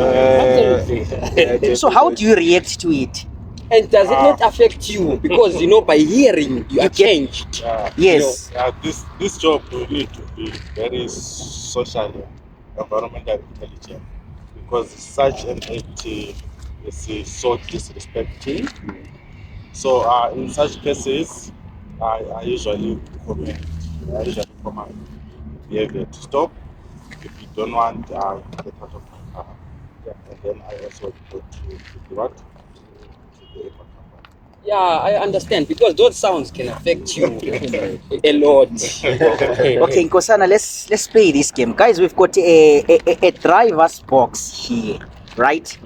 So how do you react to it? And does it not affect you? Because you know, by hearing, you are changed. Yes. This job will need to be very socially, environmentally intelligent, because such an act is so disrespectful. So in such cases, I usually command behavior to stop. If you don't want, get out of my car. And then I also go to the what? To the eco company. Yeah, I understand, because those sounds can affect you a lot. Okay, Nkosana, let's play this game, guys. We've got a driver's box here, right?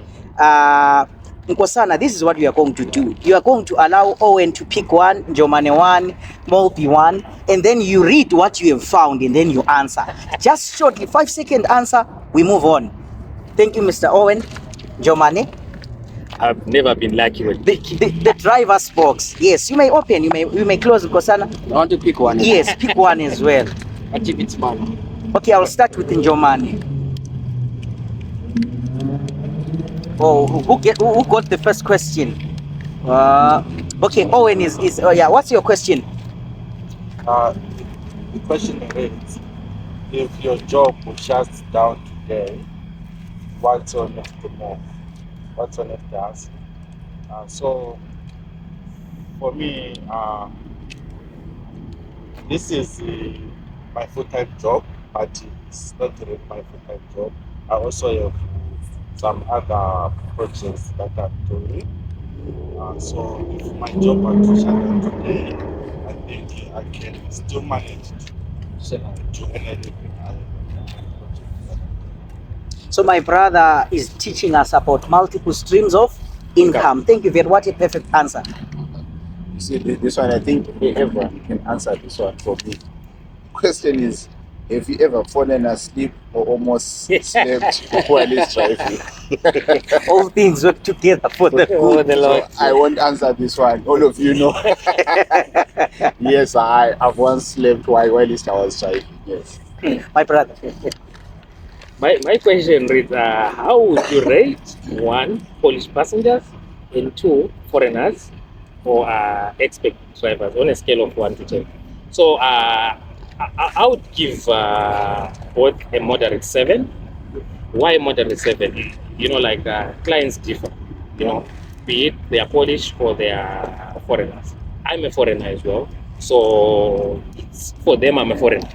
Nkosana, this is what we are going to do. You are going to allow Owen to pick one, Njomane one, Molby one, and then you read what you have found and then you answer. Just shortly, 5-second answer, we move on. Thank you, Mr. Owen. Njomane. I've never been lucky with The driver's box. Yes, you may open, you may close, Nkosana. I want to pick one. Yes, pick one as well. I keep it small. Okay, I'll start with Njomane. Oh, who got the first question? Okay, Owen is oh yeah. What's your question? The question is, if your job will shut down today, what's your next move? What's your next task? So, for me, this is my full-time job, but it's not really my full-time job. I also have some other projects that I'm doing. So if my job was to shut down today, I think I can still manage to do anything. So my brother is teaching us about multiple streams of income. Thank you very much. What a perfect answer. You see, this one, I think everyone can answer this one for me. Question is, have you ever fallen asleep or almost slept while it's driving? All things work together for the good. So I won't answer this one. All of you know. Yes, I've once slept while I was driving. Yes. My brother. My question reads, how would you rate 1, Polish passengers, and 2, foreigners or expat drivers on a scale of 1 to 10? So I would give both a moderate 7. Why moderate 7? You know, like clients differ, you know, be it they are Polish or they are foreigners. I'm a foreigner as well, so it's, for them I'm a foreigner.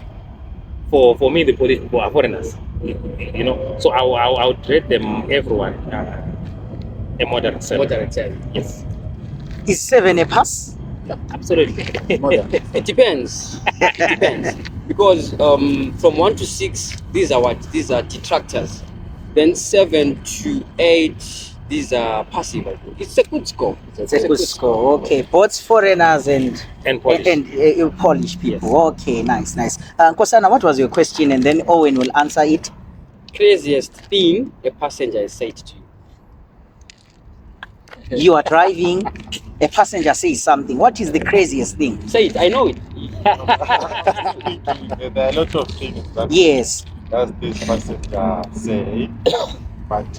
For me, the Polish people are foreigners, you know. So I would rate them, everyone, a moderate 7. Moderate 7. Yes. Is 7 a pass? Absolutely. It depends. It depends. Because from 1 to 6, these are detractors. Then 7 to 8, these are passive. It's a good score. It's a good score. Okay, both foreigners and Polish. and Polish people. Yes. Okay, nice. Nkosana, what was your question? And then Owen will answer it. Craziest thing a passenger has said to you. You are driving, a passenger says something. What is the craziest thing? Say it. I know it. There are a lot of things that Yes. that this passenger say, but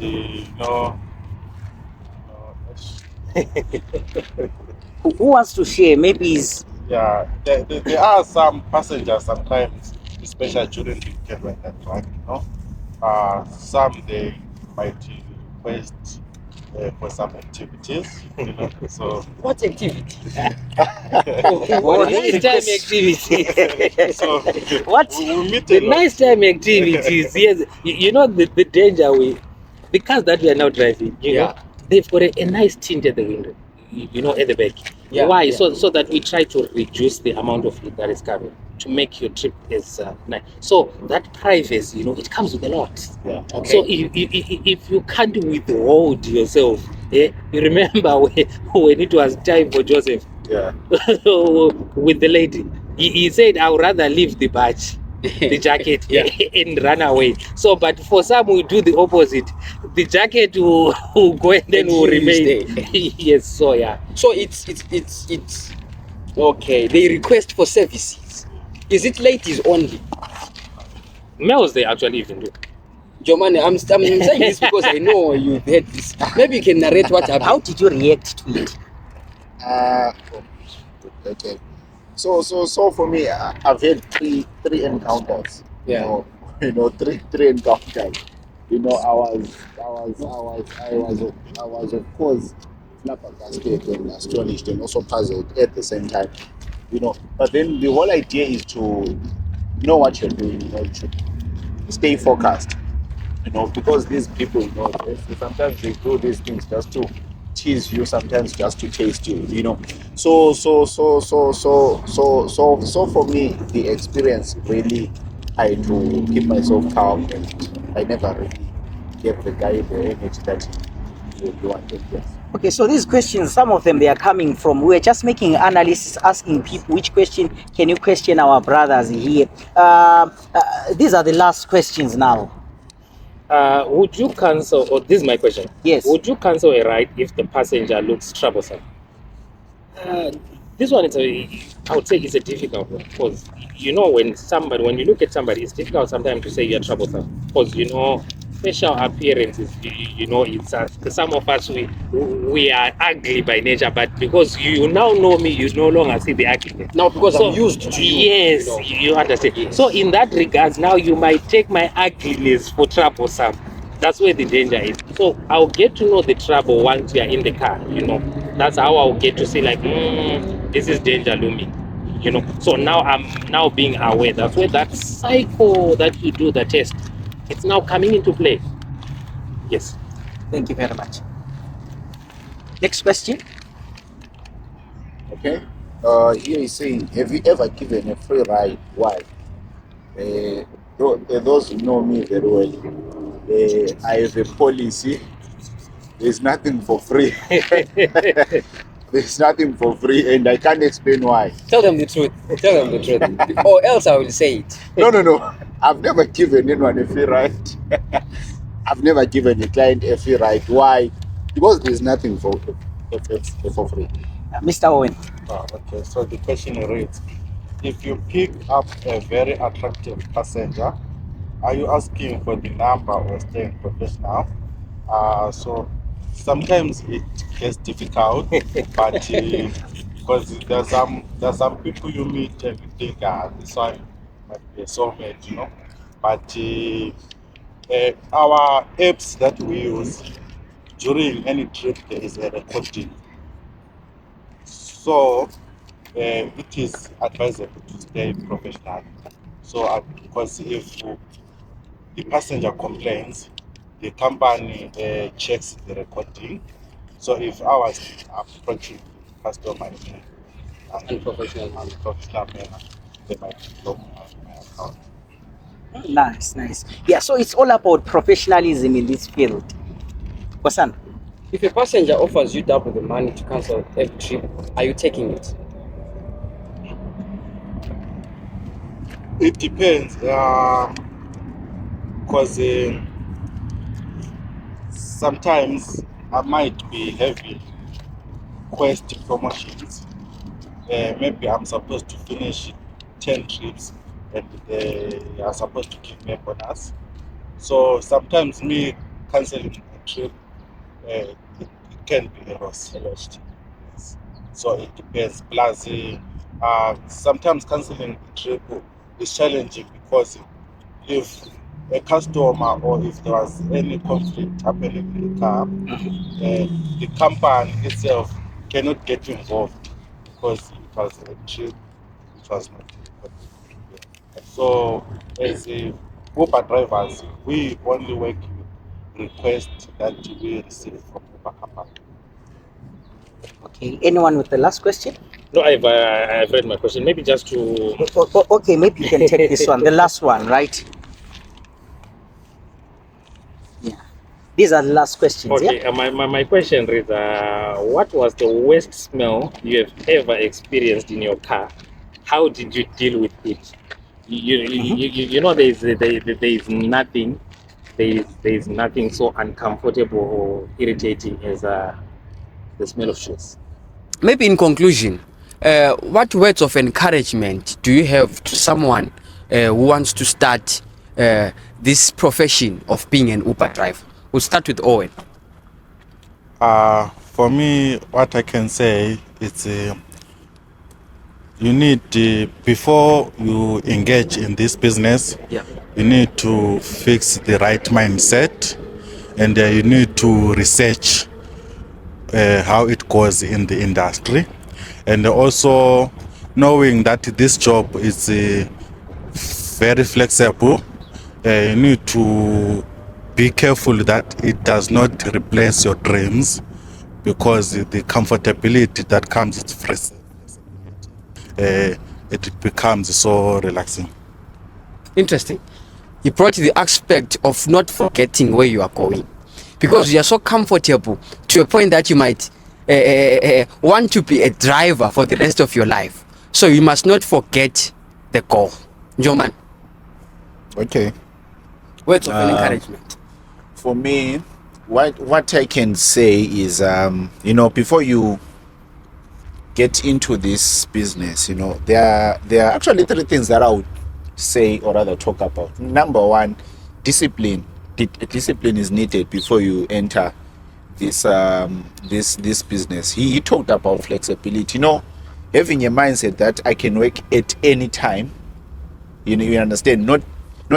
Who wants to share? Maybe is yeah, there are some passengers sometimes, especially during the weekend when they drive, some they might request for some activities, so What activity? Oh, Nice they time request- activities. so What? we meet The a lot. nice time activities, yes. You know the danger the cars that we are now driving, you know, they've got a nice tint at the window, at the back. Yeah, Why? yeah. So that we try to reduce the amount of heat that is coming to make your trip as nice. So that privacy, it comes with a lot. Yeah. Okay. So if you can't withhold yourself, you remember when it was time for Joseph Yeah. with the lady, he said, I would rather leave the badge, the jacket, Yeah. and run away. So, but for some, we do the opposite. The jacket will go and then And will you remain. Yes, so yeah. So it's okay. They request for services. Is it ladies only? Males, they actually even do. Jomani, I'm saying this because I know you've heard this. Maybe you can narrate what happened. How did you react to it? Okay. So for me, I've had three encounters. Yeah. Three encounters. I was of course flabbergasted and astonished and also puzzled at the same time. But then the whole idea is to know what you're doing. To stay focused. Because these people, sometimes they do these things just to tease you, sometimes just to taste you. So for me, the experience really, I had to keep myself calm, and I never really gave the guy the energy that he wanted. Yes. Okay, so these questions, some of them they are coming from. We're just making analysis, asking people which question can you question our brothers here. These are the last questions now. Would you cancel, or this is my question. Yes. Would you cancel a ride if the passenger looks troublesome? This one I would say it's a difficult one because when you look at somebody, it's difficult sometimes to say you're troublesome because facial appearance is it's some of us we are ugly by nature, but because you now know me, you no longer see the ugliness. Now because I'm used to you. Yes, you understand. Yes. So in that regards, now you might take my ugliness for troublesome. That's where the danger is. So I'll get to know the trouble once we are in the car. That's how I'll get to see this is danger looming. So now I'm now being aware. That's where that cycle that you do the test, it's now coming into play. Yes. Thank you very much. Next question. Okay. Here he's saying, have you ever given a free ride? Why? Those who know me very well, I have a policy. There's nothing for free. There's nothing for free, and I can't explain why. Tell them the truth. Tell them the truth. Or else I will say it. No. I've never given anyone a free ride. I've never given a client a free ride. Why? Because there's nothing for free. Mr. Owen. Okay, so the question reads, if you pick up a very attractive passenger, are you asking for the number or staying professional? So sometimes it gets difficult, but because there's some people you meet and you think, this one might be a soulmate, But our apps that we use during any trip, there is a recording. So it is advisable to stay professional. So because if the passenger complains, the company checks the recording. So if I was approaching the customer in an unprofessional manner, they might block my account. Nice. Yeah, so it's all about professionalism in this field. Wasan. If a passenger offers you double the money to cancel every trip, are you taking it? It depends, because sometimes I might be heavy request promotions. Maybe I'm supposed to finish 10 trips and they are supposed to give me a bonus. So sometimes me canceling a trip, it can be a loss. Yes. So it depends. Plus, sometimes canceling the trip is challenging because if a customer or if there was any conflict happening in the car, the company itself cannot get involved because it was a trip, it was not. So, as a Uber drivers, we only work with requests that we receive from Uber company. Okay. Anyone with the last question? No, I've read my question. Maybe just to Okay, maybe you can take this one, the last one, right? Yeah. These are the last questions. okay. Yeah. My question is, what was the worst smell you have ever experienced in your car? How did you deal with it? You know, there is nothing, there is nothing so uncomfortable or irritating as the smell of shoes. Maybe in conclusion, what words of encouragement do you have to someone who wants to start this profession of being an Uber driver? We'll start with Owen. For me, what I can say is you need, before you engage in this business, Yeah. you need to fix the right mindset and you need to research how it goes in the industry, and also knowing that this job is very flexible. You need to be careful that it does not replace your dreams, because the comfortability that comes with fresh, it becomes so relaxing. Interesting. You brought the aspect of not forgetting where you are going, because you are so comfortable to a point that you might want to be a driver for the rest of your life. So you must not forget the goal. Joman, Okay. words of encouragement. For me, what I can say is, before you get into this business, there are actually three things that I would say or rather talk about. Number one, discipline. Discipline is needed before you enter this business. He talked about flexibility. Having a mindset that I can work at any time. You understand, not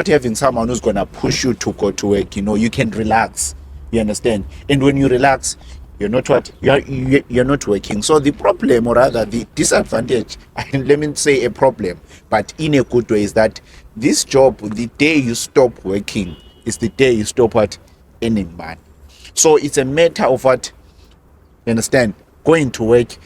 having someone who's gonna push you to go to work. You can relax. You understand, and when you relax, you're not you're not working. So the problem, or rather the disadvantage, let me say a problem, but in a good way, is that this job, the day you stop working is the day you stop earning money. So it's a matter of what, you understand, going to work.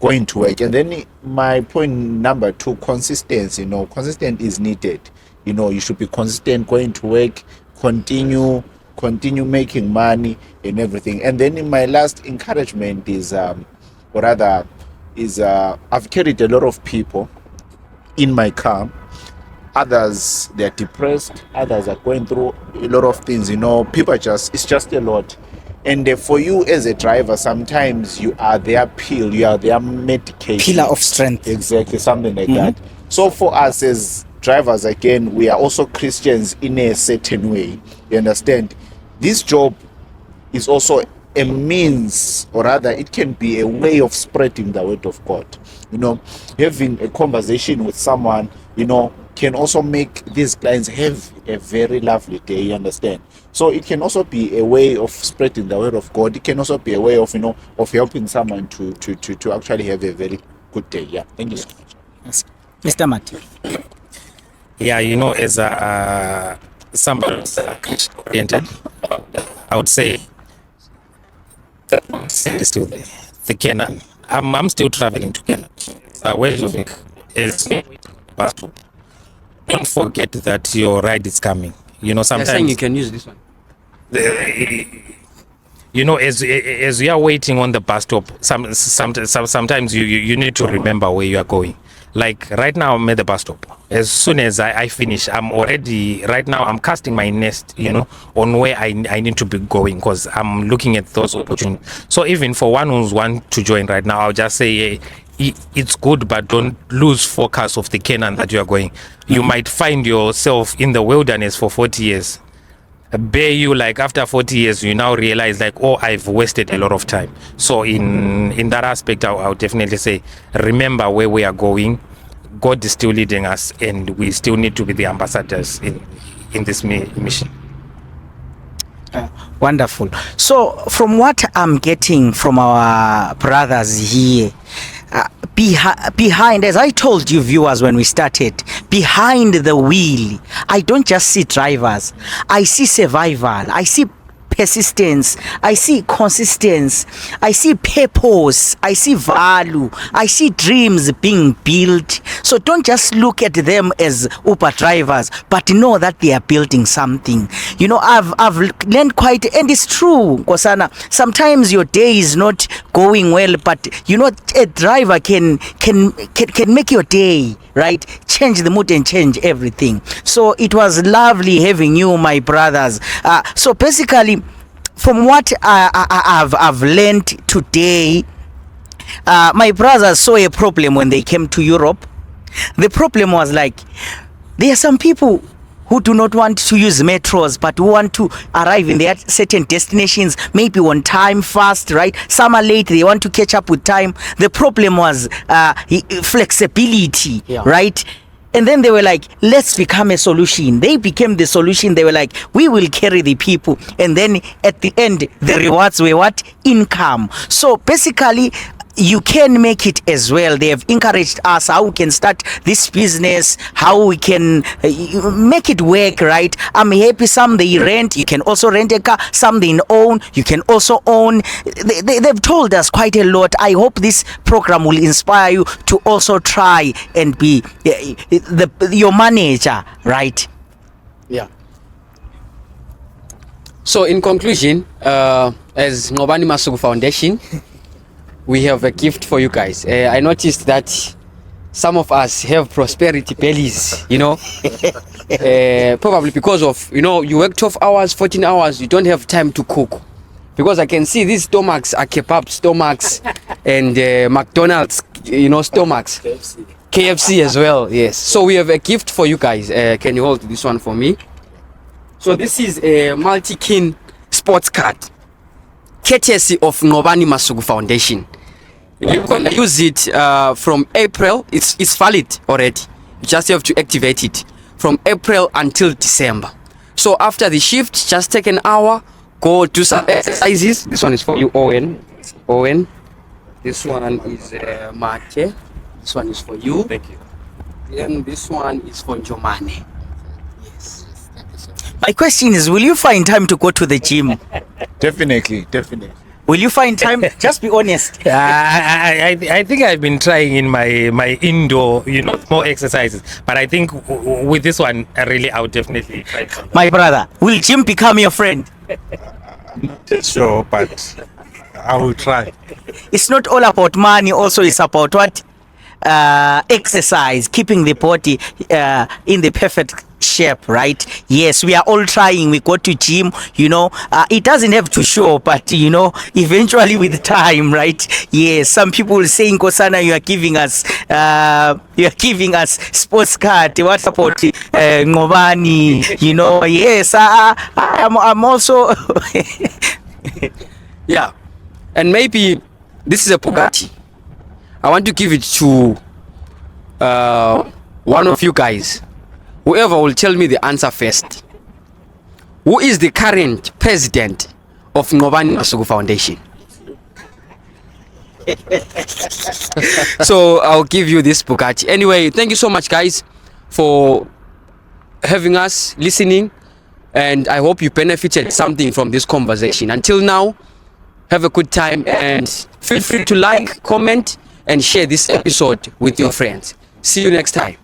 And then my point number two, consistency. Consistent is needed. You should be consistent, going to work, continue making money and everything. And then my last encouragement is, I've carried a lot of people in my car. Others, they're depressed, others are going through a lot of things. People it's just a lot. And for you as a driver, sometimes you are their pill, you are their medication. Pillar of strength. Exactly, something like that. So for us as drivers, again, we are also Christians in a certain way. You understand? This job is also a means, or rather, it can be a way of spreading the word of God. Having a conversation with someone, can also make these clients have a very lovely day. You understand? So it can also be a way of spreading the word of God. It can also be a way of of helping someone to actually have a very good day. Yeah. Thank you so much. Yes. Mr. Matthew. Yeah, as somebody oriented, I would say that is still the Kenya. I'm still traveling to Kenya. Where do you think is don't forget that your ride is coming. They're saying Sometimes you can use this one. as you are waiting on the bus stop, sometimes you need to remember where you are going. Like right now, I'm at the bus stop. As soon as I finish, I'm already, right now, I'm casting my nest, on where I need to be going, because I'm looking at those opportunities. So even for one who's want to join right now, I'll just say, it's good, but don't lose focus of the Canaan that you are going. You might find yourself in the wilderness for 40 years. Bear you, like after 40 years, you now realize like, oh, I've wasted a lot of time. So in that aspect, I'll definitely say, remember where we are going. God is still leading us, and we still need to be the ambassadors in this mission. Wonderful. So from what I'm getting from our brothers here, behind, as I told you viewers when we started, behind the wheel, I don't just see drivers, I see survival, I see persistence, I see consistency, I see purpose, I see value, I see dreams being built. So don't just look at them as Uber drivers, but know that they are building something. I've learned quite, and it's true, Kosana, sometimes your day is not going well, but a driver can make your day, right? Change the mood and change everything. So it was lovely having you, my brothers. So basically, from what I've learned today, my brothers saw a problem when they came to Europe. The problem was like, there are some people who do not want to use metros, but who want to arrive in their certain destinations, maybe on time, fast, right? Some are late, they want to catch up with time. The problem was flexibility, right? And then they were like, let's become a solution. They became the solution. They were like, we will carry the people. And then at the end, the rewards were what? Income. So basically, you can make it as well. They have encouraged us how we can start this business, how we can make it work, right? I'm happy. Some they rent, you can also rent a car. Some they own, you can also own. They've told us quite a lot. I hope this program will inspire you to also try and be your manager, right? Yeah. So in conclusion, as Ngobani Masuku Foundation, we have a gift for you guys. I noticed that some of us have prosperity bellies, probably because of, you work 12 hours, 14 hours, you don't have time to cook. Because I can see these stomachs are kebab stomachs and McDonald's, stomachs. KFC as well, yes. So we have a gift for you guys. Can you hold this one for me? So this is a multi-kin sports card, courtesy of Ngobani Masuku Foundation. You can use it from April. It's valid already. You just have to activate it from April until December. So after the shift, just take an hour, go do some exercises. This one is for you, Owen. This one is Mate. This one is for you. Thank you. Then this one is for Jomane. My question is, will you find time to go to the gym? Definitely. Will you find time? Just be honest. I think I've been trying in my indoor, more exercises. But I think with this one, I'll definitely try. My brother, will gym become your friend? Not sure, but I will try. It's not all about money. Also, it's about what? Exercise, keeping the body in the perfect shape, right? Yes, we are all trying. We go to gym, it doesn't have to show, but eventually with time, right? Yes, some people saying, Kosana, you are giving us sports card. What about Ngobani? Yes, I'm also Yeah, and maybe this is a Bugatti. I want to give it to one of you guys. Whoever will tell me the answer first. Who is the current president of Ngobani Masuku Foundation? So I'll give you this Bugatti. Anyway, thank you so much, guys, for having us, listening, and I hope you benefited something from this conversation. Until now, have a good time and feel free to like, comment, and share this episode with your friends. See you next time.